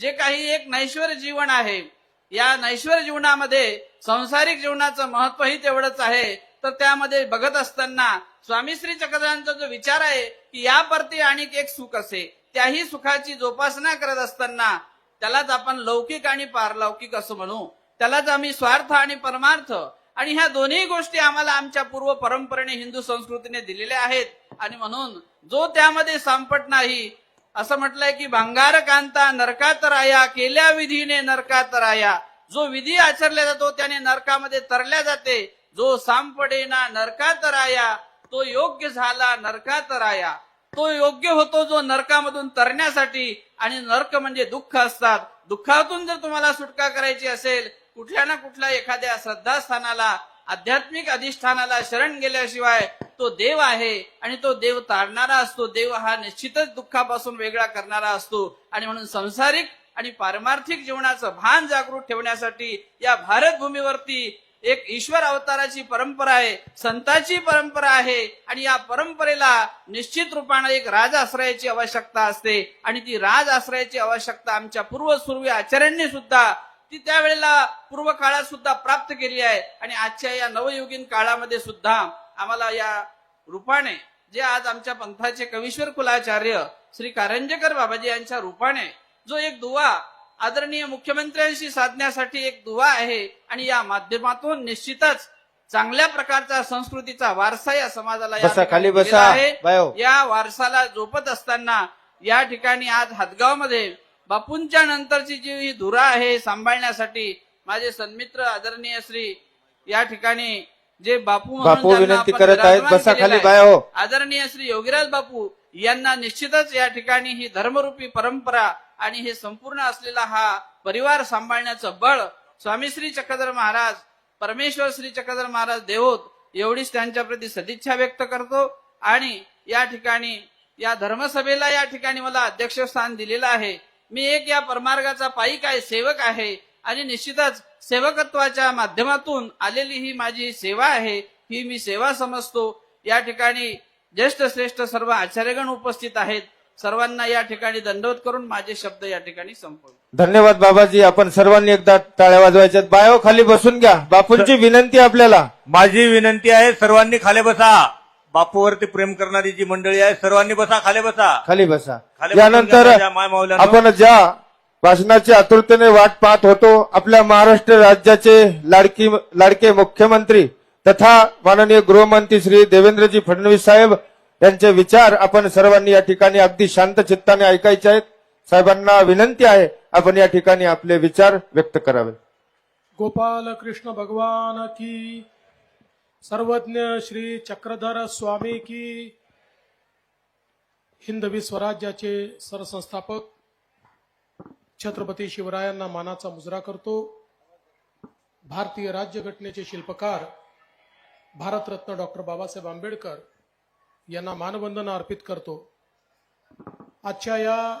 जे काही एक नैश्वर जीवन आहे, या नैश्वर जीवनामध्ये सांसारिक जीवनाचं महत्वही तेवढंच आहे. तर त्यामध्ये बघत असताना स्वामी श्री चक्रधरांचा जो विचार आहे की या परती आणि एक सुख असे, त्याही सुखाची जोपासना करत असताना त्यालाच आपण लौकिक आणि पारलौकिक असं म्हणू. त्यालाच आम्ही स्वार्थ आणि परमार्थ, आणि ह्या दोन्ही गोष्टी आम्हाला आमच्या पूर्व परंपरेने हिंदू संस्कृतीने दिलेल्या आहेत. आणि म्हणून जो त्यामध्ये सांपट नाही, असं म्हटलंय की भांगार कांता नरकात राया, केल्या विधीने नरकात राया. जो विधी आचरला जातो त्याने नरकामध्ये तरल्या जाते. जो सांपडेना नरकात राया, तो योग्य झाला नरकात राया. तो योग्य होतो जो नरकामधून तरण्यासाठी. आणि नरक म्हणजे दुःख असतात. दुःखातून जर तुम्हाला सुटका करायची असेल, कुठल्या ना कुठल्या एखाद्या श्रद्धास्थानाला, आध्यात्मिक अधिष्ठानाला शरण गेल्याशिवाय तो देव आहे आणि तो देव तारणारा असतो. देव हा निश्चितच दुःखापासून वेगळा करणारा असतो. आणि म्हणून संसारिक आणि पारमार्थिक जीवनाचं भान जागृत ठेवण्यासाठी या भारत भूमीवरती एक ईश्वर अवताराची परंपरा आहे, संतांची परंपरा आहे. आणि या परंपरेला निश्चित रूपाने एक राज आश्रयाची आवश्यकता असते. आणि ती राज आश्रयाची आवश्यकता आमच्या पूर्वसूर्वी आचार्यांनी सुद्धा ती त्यावेळेला पूर्व काळात सुद्धा प्राप्त केली आहे. आणि आजच्या या नवयुगीन काळामध्ये सुद्धा आम्हाला या रूपाने, जे आज आमच्या पंथाचे कवीश्वर कुलाचार्य श्री कारंजेकर बाबाजी यांच्या रूपाने जो एक दुवा आदरणीय मुख्यमंत्र्यांशी साधण्यासाठी एक दुवा आहे. आणि या माध्यमातून निश्चितच चांगल्या प्रकारचा संस्कृतीचा वारसा या समाजाला या
बसा, खाली
ठिकाणी
बसा.
दिलेला आहे.
बायो.
या वारसाला जोपत असताना या ठिकाणी आज हातगाव मध्ये बापूंच्या नंतरची जी ही धुरा आहे सांभाळण्यासाठी माझे सन्मित्र आदरणीय श्री या ठिकाणी जे बापू म्हणून
बापू
ज्यांना
विनंती
आपण
करत आहेत,
विराजमान
बसा
केलेलं
खाली
आहे,
बायो.
आदरणीय श्री योगीराज बापू यांना निश्चितच या ठिकाणी ही धर्मरूपी परंपरा आणि हे संपूर्ण असलेला हा परिवार सांभाळण्याचं बळ स्वामी श्री चक्रधर महाराज, परमेश्वर श्री चक्रधर महाराज देवोत, एवढीच त्यांच्या प्रती सदिच्छा व्यक्त करतो. आणि या ठिकाणी या धर्मसभेला या ठिकाणी मला अध्यक्षस्थान दिलेलं आहे. मी एक या परमार्गाचा पाईक आहे, सेवक आहे. आणि निश्चितच सेवकत्वाच्या माध्यमातून आलेली ही माझी सेवा आहे, ही मी सेवा समजतो. या ठिकाणी ज्येष्ठ श्रेष्ठ सर्व आचार्यगण उपस्थित आहेत. सर्वांना या ठिकाणी दंडवत करून माझे शब्द या ठिकाणी संपवतो.
धन्यवाद बाबाजी. आपण सर्वांनी एकदा टाळ्या वाजवायच्यात. बायो खाली बसून घ्या. बापूंची विनंती आपल्याला.
माझी विनंती आहे, सर्वांनी खाली बसा. बापूवरती प्रेम करणारी जी मंडळी आहे सर्वांनी बसा, खाली बसा.
खाली बसा.
खाली
यानंतर
बसून घ्या, माय मौलांनो.
आपण ज्या भाषणाची आतुरतेने वाट पाहत होतो, आपल्या महाराष्ट्र राज्याचे लाडके मुख्यमंत्री तथा माननीय गृहमंत्री श्री देवेंद्रजी फडणवीस साहेब यांचे विचार आपण सर्वांनी या ठिकाणी अगदी शांत चित्ताने ऐकायचे आहेत. साहेबांना विनंती आहे, आपण या ठिकाणी आपले विचार व्यक्त करावे.
गोपाल कृष्ण भगवान की, सर्वज्ञ श्री चक्रधर स्वामी की, हिंदवी स्वराज्याचे सरसंस्थापक छत्रपती शिवरायांना मानाचा मुजरा करतो. भारतीय राज्यघटनेचे शिल्पकार भारतरत्न डॉक्टर बाबासाहेब आंबेडकर यांना मानवंदना अर्पित करतो. आजच्या या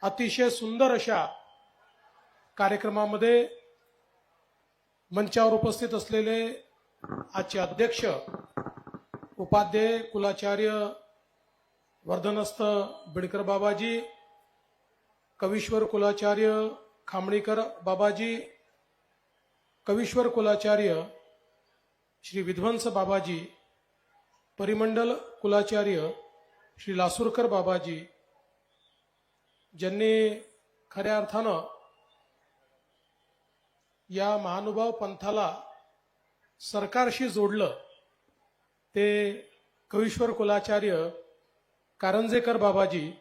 अतिशय सुंदर अशा कार्यक्रमामध्ये मंचावर उपस्थित असलेले आजचे अध्यक्ष उपाध्याय कुलाचार्य वर्धनस्थ बिडकर बाबाजी, कवीश्वर कुलाचार्य खामणीकर बाबाजी, कवीश्वर कुलाचार्य श्री विध्वंस बाबाजी, परिमंडल कुलाचार्य श्री लासूरकर बाबाजी, ज्यांनी खऱ्या अर्थानं या महानुभाव पंथाला सरकारशी जोडलं, ते कवीश्वर कुलाचार्य कारंजेकर बाबाजी,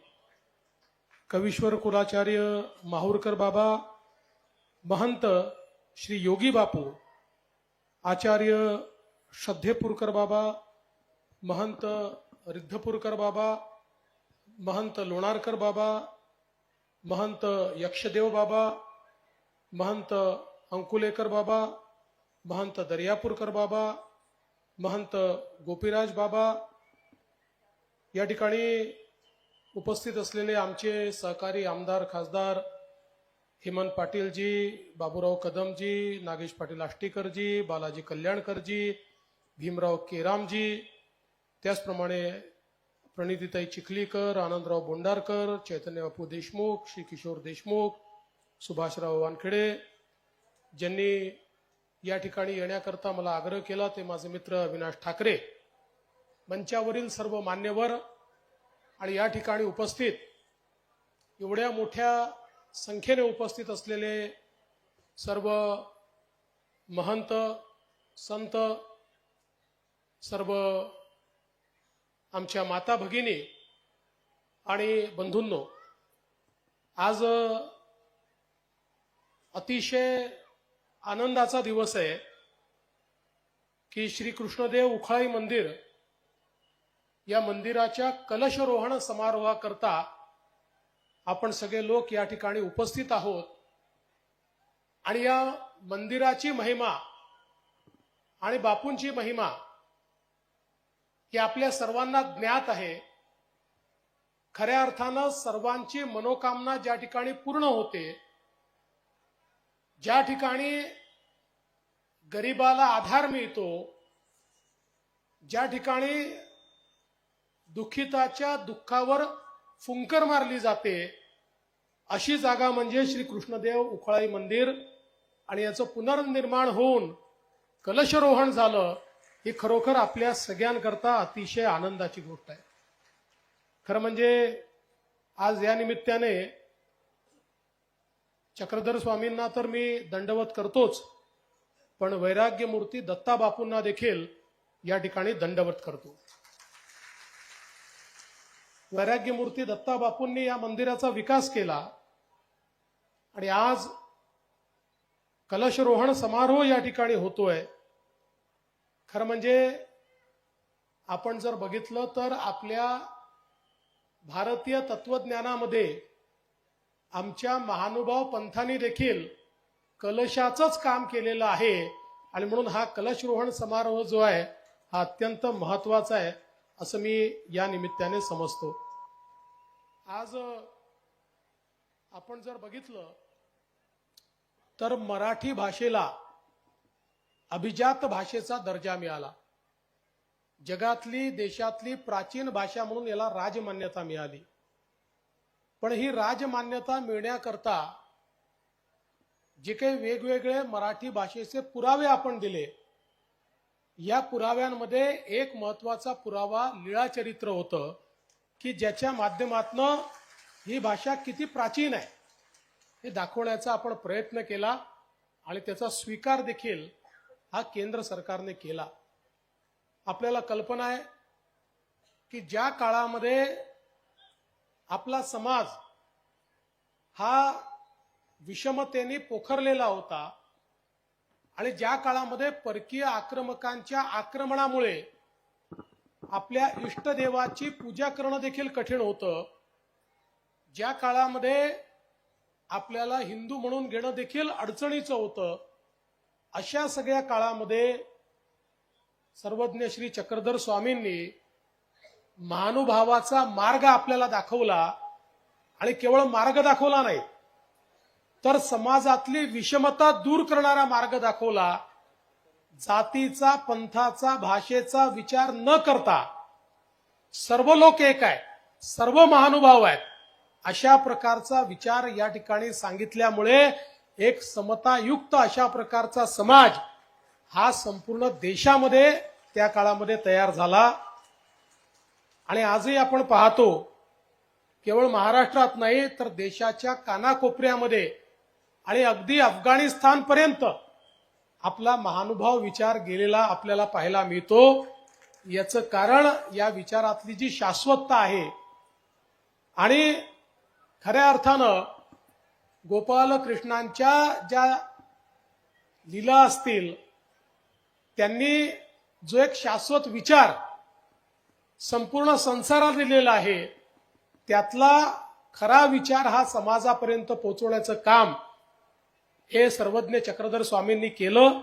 कवीश्वर कुलाचार्य माहूरकर बाबा, महंत श्री योगी बापू, आचार्य श्रद्धेपूरकर बाबा, महंत रिद्धपूरकर बाबा, महंत लोणारकर बाबा, महंत यक्षदेव बाबा, महंत अंकुलेकर बाबा, महंत दर्यापूरकर बाबा, महंत गोपीराज बाबा, या ठिकाणी उपस्थित असलेले आमचे सहकारी आमदार खासदार हेमंत पाटीलजी, बाबूराव कदमजी, नागेश पाटील आष्टीकरजी, बालाजी कल्याणकरजी, भीमराव केरामजी, त्याचप्रमाणे प्रणितीताई चिखलीकर, आनंदराव बोंडारकर, चैतन्य बापू देशमुख, श्री किशोर देशमुख, सुभाषराव वानखेडे, ज्यांनी या ठिकाणी येण्याकरता मला आग्रह केला, ते माझे मित्र अविनाश ठाकरे, मंचावरील सर्व मान्यवर आणि या ठिकाणी उपस्थित एवढ्या मोठ्या संख्येने उपस्थित असलेले सर्व महंत संत, सर्व आमच्या माता भगिनी आणि बंधूंनो, आज अतिशय आनंदाचा दिवस आहे की श्री कृष्णदेव उखळाई मंदिर या मंदिराच्या कलशरोहण समारोहाकरता आपण सगळे लोक या ठिकाणी उपस्थित आहोत. आणि या मंदिराची महिमा आणि बापूंची महिमा ही आपल्या सर्वांना ज्ञात आहे. खऱ्या अर्थानं सर्वांची मनोकामना ज्या ठिकाणी पूर्ण होते, ज्या ठिकाणी गरिबाला आधार मिळतो, ज्या ठिकाणी दुःखिताच्या दुःखावर फुंकर मारली जाते, अशी जागा म्हणजे श्री कृष्णदेव उखळाई मंदिर. आणि याचं पुनर्निर्माण होऊन कलशरोहण झालं, ही खरोखर आपल्या सगळ्यांकरता अतिशय आनंदाची गोष्ट आहे. खरं म्हणजे आज या निमित्ताने चक्रधर स्वामींना तर मी दंडवत करतोच, पण वैराग्य मूर्ती दत्ता बापूंना देखील या ठिकाणी दंडवत करतो. वैराग्य मूर्ती दत्ता बापूंनी या मंदिराचा विकास केला आणि आज कलशरोहण समारोह या ठिकाणी होतोय. खरं म्हणजे आपण जर बघितलं तर आपल्या भारतीय तत्वज्ञानामध्ये आमच्या महानुभाव पंथांनी देखील कलशाचंच काम केलेलं आहे. आणि म्हणून हा कलशरोहण समारोह जो आहे हा अत्यंत महत्वाचा आहे असं मी या निमित्ताने समजतो. आज आपण जर बघितलं तर मराठी भाषेला अभिजात भाषेचा दर्जा मिळाला. जगातली देशातली प्राचीन भाषा म्हणून याला राजमान्यता मिळाली. पण ही राजमान्यता मिळण्याकरता जे काही वेगवेगळे मराठी भाषेचे पुरावे आपण दिले, या पुराव्यांमध्ये एक महत्वाचा पुरावा लीळाचरित्र होतं की ज्याच्या माध्यमातनं ही भाषा किती प्राचीन आहे हे दाखवण्याचा आपण प्रयत्न केला आणि त्याचा स्वीकार देखील हा केंद्र सरकारने केला. आपल्याला कल्पना आहे की ज्या काळामध्ये आपला समाज हा विषमतेने पोखरलेला होता आणि ज्या काळामध्ये परकीय आक्रमकांच्या आक्रमणामुळे आपल्या इष्टदेवाची पूजा करणं देखील कठीण होतं, ज्या काळामध्ये आपल्याला हिंदू म्हणून घेणं देखील अडचणीचं होतं, अशा सगळ्या काळामध्ये सर्वज्ञ श्री चक्रधर स्वामींनी महानुभावाचा मार्ग आपल्याला दाखवला आणि केवळ मार्ग दाखवला नाही तर समाजातली विषमता दूर करणारा मार्ग दाखवला. जातीचा, पंथाचा, भाषेचा विचार न करता सर्व लोक एक आहेत, सर्व महानुभाव आहेत, अशा प्रकारचा विचार या ठिकाणी सांगितल्यामुळे एक समतायुक्त अशा प्रकारचा समाज हा संपूर्ण देशामध्ये त्या काळामध्ये तयार झाला. आणि आजही आपण पाहतो केवळ महाराष्ट्रात नाही तर देशाच्या कानाकोपऱ्यामध्ये आणि अगदी अफगाणिस्तानपर्यंत आपला महानुभाव विचार गेलेला आपल्याला पाहायला मिळतो. याचं कारण या विचारातली जी शाश्वतता आहे आणि खऱ्या अर्थानं गोपाल कृष्णांच्या ज्या लीला असतील त्यांनी जो एक शाश्वत विचार संपूर्ण संसारात दिलेला आहे त्यातला खरा विचार हा समाजापर्यंत पोहोचवण्याचं काम हे सर्वज्ञ चक्रधर स्वामींनी केलं.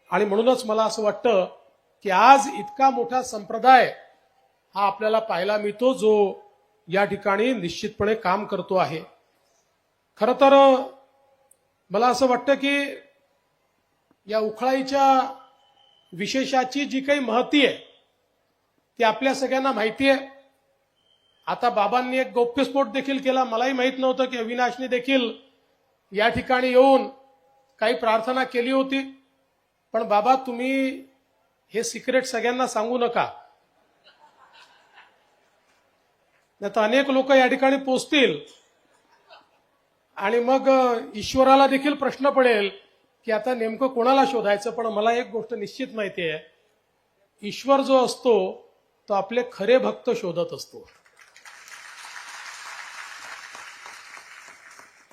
आणि म्हणूनच मला असं वाटतं की आज इतका मोठा संप्रदाय हा आपल्याला पाहायला मिळतो जो या ठिकाणी निश्चितपणे काम करतो आहे. खरं तर मला असं वाटतं की या उखळाईच्या विशेषाची जी काही महती आहे ती आपल्या सगळ्यांना माहिती आहे. आता बाबांनी एक गौप्यस्फोट देखील केला. मलाही माहित नव्हतं की अविनाशने देखील या ठिकाणी येऊन काही प्रार्थना केली होती. पण बाबा तुम्ही हे सिक्रेट सगळ्यांना सांगू नका, नाही तर अनेक लोक या ठिकाणी पोचतील आणि मग ईश्वराला देखील प्रश्न पडेल की आता नेमकं कोणाला शोधायचं. पण मला एक गोष्ट निश्चित माहिती आहे, ईश्वर जो असतो तो आपले खरे भक्त शोधत असतो.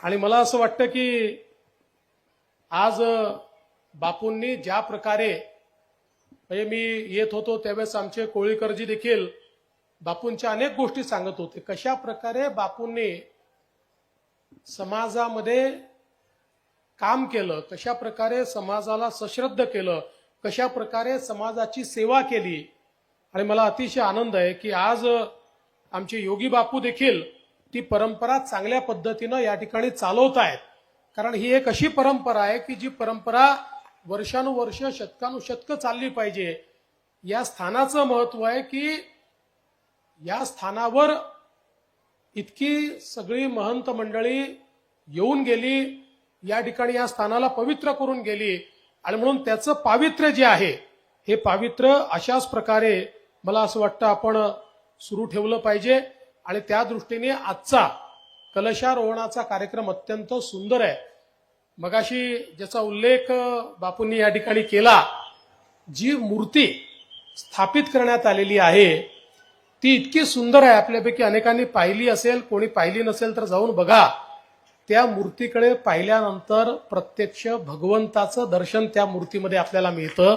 आणि मला असं वाटतं की आज बापूंनी ज्या प्रकारे म्हणजे मी येत होतो त्यावेळेस आमचे कोळीकरजी देखील बापूंच्या अनेक गोष्टी सांगत होते, कशा प्रकारे बापूंनी समाजामध्ये काम केलं, कशा प्रकारे समाजाला सश्रद्ध केलं, कशा प्रकारे समाजाची सेवा केली. आणि मला अतिशय आनंद आहे की आज आमचे योगी बापू देखील ती परंपरा चांगल्या पद्धतीनं या ठिकाणी चालवत आहेत. कारण ही एक अशी परंपरा आहे की जी परंपरा वर्षानुवर्ष शतकानुशतकं चालली पाहिजे. या स्थानाचं महत्व आहे की या स्थानावर इतकी सगळी महंत मंडळी येऊन गेली, या ठिकाणी या स्थानाला पवित्र करून गेली आणि म्हणून त्याचं पावित्र्य जे आहे हे पावित्र्य अशाच प्रकारे मला असं वाटतं आपण सुरू ठेवलं पाहिजे. आणि त्या दृष्टीने आजचा कलशारोहणाचा कार्यक्रम अत्यंत सुंदर आहे. मगाशी ज्याचा उल्लेख बापूंनी या ठिकाणी केला, जी मूर्ती स्थापित करण्यात आलेली आहे ती इतकी सुंदर आहे. आपल्यापैकी अनेकांनी पाहिली असेल, कोणी पाहिली नसेल तर जाऊन बघा. त्या मूर्तीकडे पाहिल्यानंतर प्रत्यक्ष भगवंताचं दर्शन त्या मूर्तीमध्ये आपल्याला मिळतं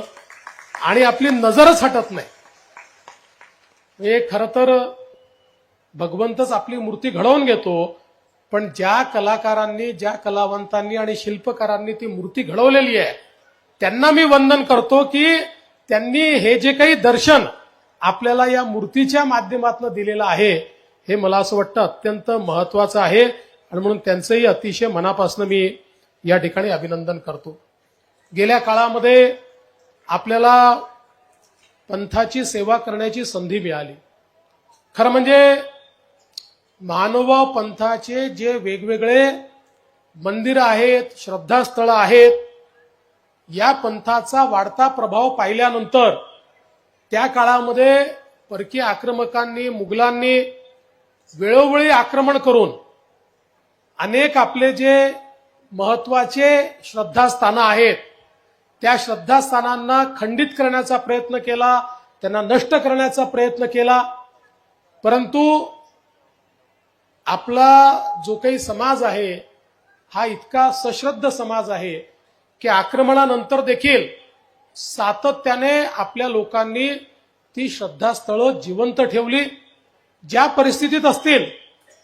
आणि आपली नजरच हटत नाही. हे खरं तर भगवंतच आपली मूर्ती घडवून घेतो, पण ज्या कलाकारांनी, ज्या कलावंतांनी आणि शिल्पकारांनी ती मूर्ती घडवलेली आहे त्यांना मी वंदन करतो की त्यांनी हे जे काही दर्शन आपल्याला या मूर्तीच्या माध्यमातून दिलेलं आहे हे मला असं वाटतं अत्यंत महत्वाचं आहे. आणि म्हणून त्यांचंही अतिशय मनापासून मी या ठिकाणी अभिनंदन करतो. गेल्या काळामध्ये आपल्याला पंथाची सेवा करण्याची संधी मिळाली. खरं म्हणजे महानुभाव पंथाचे जे वेगवेगळे मंदिर आहेत, श्रद्धास्थळं आहेत, या पंथाचा वाढता प्रभाव पाहिल्यानंतर त्या काळामध्ये परकीय आक्रमकांनी, मुघलांनी वेळोवेळी आक्रमण करून अनेक आपले जे महत्वाचे श्रद्धास्थानं आहेत त्या श्रद्धास्थानांना खंडित करण्याचा प्रयत्न केला, त्यांना नष्ट करण्याचा प्रयत्न केला. परंतु आपला जो काही समाज आहे हा इतका सश्रद्ध समाज आहे की आक्रमणानंतर देखील सातत्याने आपल्या लोकांनी ती श्रद्धास्थळं जिवंत ठेवली. ज्या परिस्थितीत असतील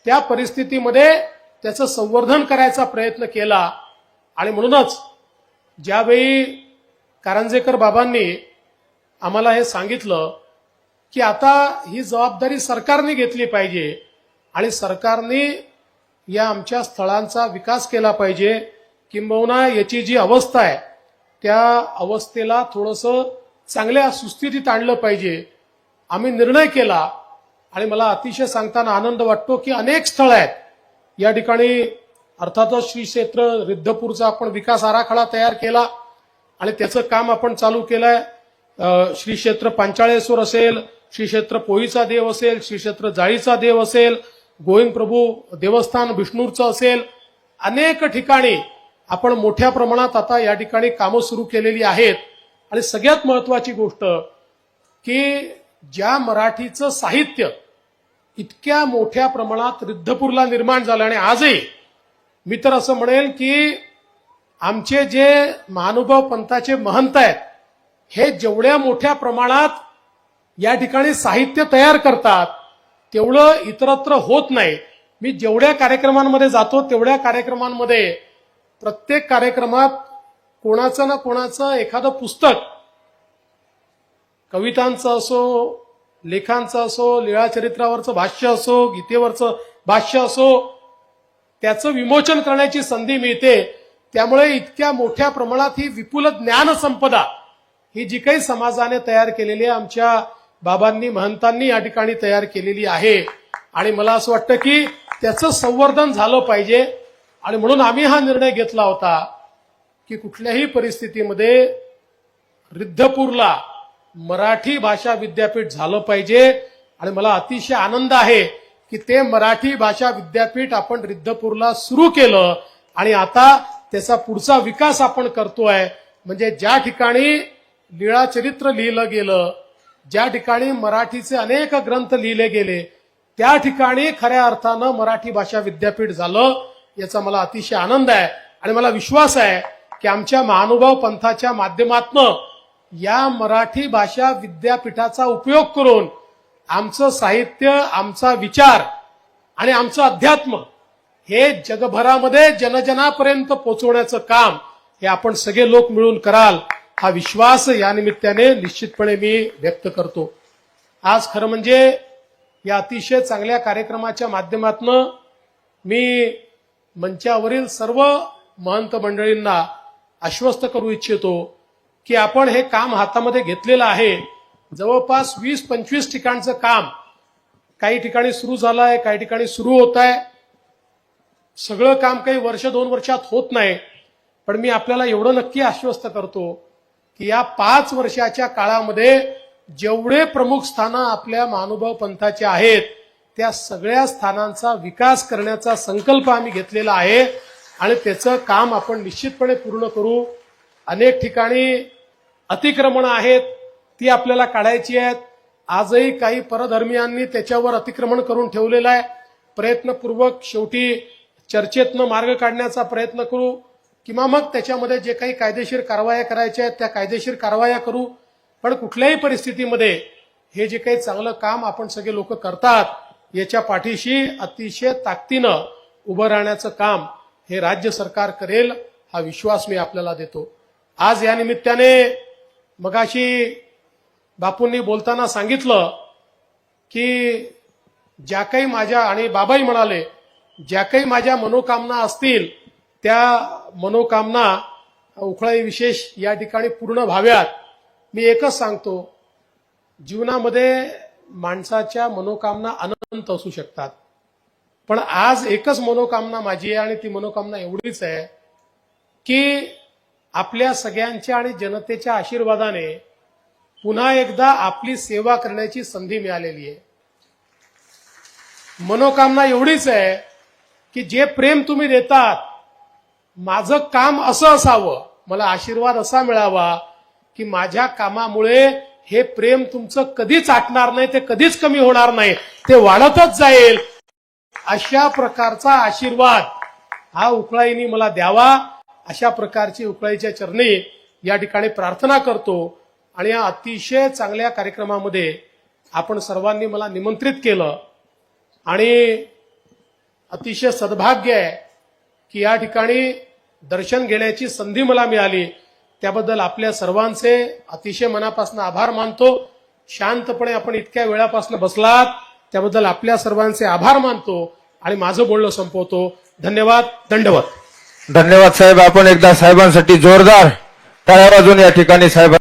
त्या परिस्थितीमध्ये त्याचं संवर्धन करायचा प्रयत्न केला. आणि म्हणूनच ज्यावेळी कारंजेकर बाबांनी आम्हाला हे सांगितलं की आता ही जबाबदारी सरकारने घेतली पाहिजे आणि सरकारने या आमच्या स्थळांचा विकास केला पाहिजे, किंबहुना याची जी अवस्था आहे त्या अवस्थेला थोडंसं चांगल्या सुस्थितीत आणलं पाहिजे, आम्ही निर्णय केला. आणि मला अतिशय सांगताना आनंद वाटतो की अनेक स्थळं आहेत या ठिकाणी. अर्थातच श्री क्षेत्र रिद्धपूरचा आपण विकास आराखडा तयार केला आणि त्याचं काम आपण चालू केलंय. श्री क्षेत्र पांचाळेश्वर असेल, श्री क्षेत्र पोईचा देव असेल, श्री क्षेत्र जाळीचा देव असेल, गोविंद प्रभू देवस्थान विष्णूरचं असेल, अनेक ठिकाणी आपण मोठ्या प्रमाणात आता या ठिकाणी कामं सुरू केलेली आहेत. आणि सगळ्यात महत्वाची गोष्ट की ज्या मराठीचं साहित्य इतक्या मोठ्या प्रमाणात रिद्धपूरला निर्माण झालं आणि आजही मी तर असं म्हणेल की आमचे जे महानुभाव पंथाचे महंत आहेत हे जेवढ्या मोठ्या प्रमाणात या ठिकाणी साहित्य तयार करतात तेवढं इतरत्र होत नाही. मी जेवढ्या कार्यक्रमांमध्ये जातो तेवढ्या कार्यक्रमांमध्ये प्रत्येक कार्यक्रमात कोणाचं ना कोणाचं एखादं पुस्तक, कवितांचं असो, लेखांचं असो, लीळाचरित्रावरचं भाष्य असो, गीतेवरचं भाष्य असो, त्याचं विमोचन करण्याची संधी मिळते. त्यामुळे इतक्या मोठ्या प्रमाणात ही विपुल ज्ञान संपदा ही जी काही समाजाने तयार केलेली आहे, आमच्या बाबांनी, महंतांनी या ठिकाणी तयार केलेली आहे. आणि मला असं वाटतं की त्याचं संवर्धन झालं पाहिजे. आणि म्हणून आम्ही हा निर्णय घेतला होता की कुठल्याही परिस्थितीमध्ये रिद्धपूरला मराठी भाषा विद्यापीठ झालं पाहिजे. आणि मला अतिशय आनंद आहे की ते मराठी भाषा विद्यापीठ आपण रिद्धपूरला सुरू केलं आणि आता त्याचा पुढचा विकास आपण करतोय. म्हणजे ज्या ठिकाणी लीळाचरित्र लिहिलं गेलं, ज्या ठिकाणी मराठीचे अनेक ग्रंथ लिहिले गेले, त्या ठिकाणी खऱ्या अर्थानं मराठी भाषा विद्यापीठ झालं, याचा मला अतिशय आनंद आहे. आणि मला विश्वास आहे की आमच्या महानुभाव पंथाच्या माध्यमातून या मराठी भाषा विद्यापीठाचा उपयोग करून आमचं साहित्य, आमचा विचार आणि आमचं अध्यात्म हे जगभरामध्ये जनजनापर्यंत पोहोचवण्याचं काम हे आपण सगळे लोक मिळून कराल, हा विश्वास या निमित्ताने निश्चितपणे मी व्यक्त करतो. आज खरं म्हणजे या अतिशय चांगल्या कार्यक्रमाच्या माध्यमातून मी मंचावरील सर्व महंत मंडळींना आश्वस्त करू इच्छितो की आपण हे काम हातामध्ये घेतलेलं आहे. जवळपास 20-25 ठिकाणचं काम काही ठिकाणी सुरू झालं आहे, काही ठिकाणी सुरू होत आहे. सगळं काम काही वर्ष-2 वर्षात होत नाही. पण मी आपल्याला एवढं नक्की आश्वस्त करतो की या 5 वर्षाच्या काळामध्ये जेवढे प्रमुख स्थानं आपल्या महानुभाव पंथाचे आहेत त्या सगळ्या स्थानांचा विकास करण्याचा संकल्प आम्ही घेतलेला आहे आणि त्याचं काम आपण निश्चितपणे पूर्ण करू. अनेक ठिकाणी अतिक्रमणं आहेत, ती आपल्याला काढायची आहेत. आजही काही परधर्मीयांनी त्याच्यावर अतिक्रमण करून ठेवलेलं आहे. प्रयत्नपूर्वक शेवटी चर्चेतनं मार्ग काढण्याचा प्रयत्न करू किंवा मग त्याच्यामध्ये जे काही कायदेशीर कारवाया करायच्या आहेत त्या कायदेशीर कारवाया करू. पण कुठल्याही परिस्थितीमध्ये हे जे काही चांगलं काम आपण सगळे लोक करतात याच्या पाठीशी अतिशय ताकदीनं उभं राहण्याचं काम हे राज्य सरकार करेल, हा विश्वास मी आपल्याला देतो. आज या निमित्ताने मगाशी बापूंनी बोलताना सांगितलं की ज्या काही माझ्या, आणि बाबाही म्हणाले, ज्या काही माझ्या मनोकामना असतील त्या मनोकामना उखळाई विशेष या ठिकाणी पूर्ण व्हाव्यात. मी एकच सांगतो, जीवनामध्ये माणसाच्या मनोकामना अनंत असू शकतात, पण आज एकच मनोकामना माझी आहे आणि ती मनोकामना एवढीच आहे की आपल्या सगळ्यांच्या आणि जनतेच्या आशीर्वादाने पुन्हा एकदा आपली सेवा करण्याची संधी मिळालेली आहे. मनोकामना एवढीच आहे की जे प्रेम तुम्ही देतात, माझं काम असं असावं, मला आशीर्वाद असा मिळावा की माझ्या कामामुळे हे प्रेम तुमचं कधीच आटणार नाही, ते कधीच कमी होणार नाही, ते वाढतच जाईल. अशा प्रकारचा आशीर्वाद हा उकळाईनी मला द्यावा, अशा प्रकारची उकळाईच्या चरणी या ठिकाणी प्रार्थना करतो. आणि या अतिशय चांगल्या कार्यक्रमामध्ये आपण सर्वांनी मला निमंत्रित केलं आणि अतिशय सद्भाग्य आहे की या ठिकाणी दर्शन घेण्याची संधी मला मिळाली. त्याबद्दल आपल्या सर्वांचे अतिशय मनापासून आभार मानतो. शांतपणे आपण इतक्या वेळापासून बसलात त्याबद्दल आपल्या सर्वांचे आभार मानतो आणि माझं बोलणं संपवतो. धन्यवाद. दंडवत.
धन्यवाद साहेब. आपण एकदा साहेबांसाठी जोरदार टाळ्या वाजवून या ठिकाणी साहेब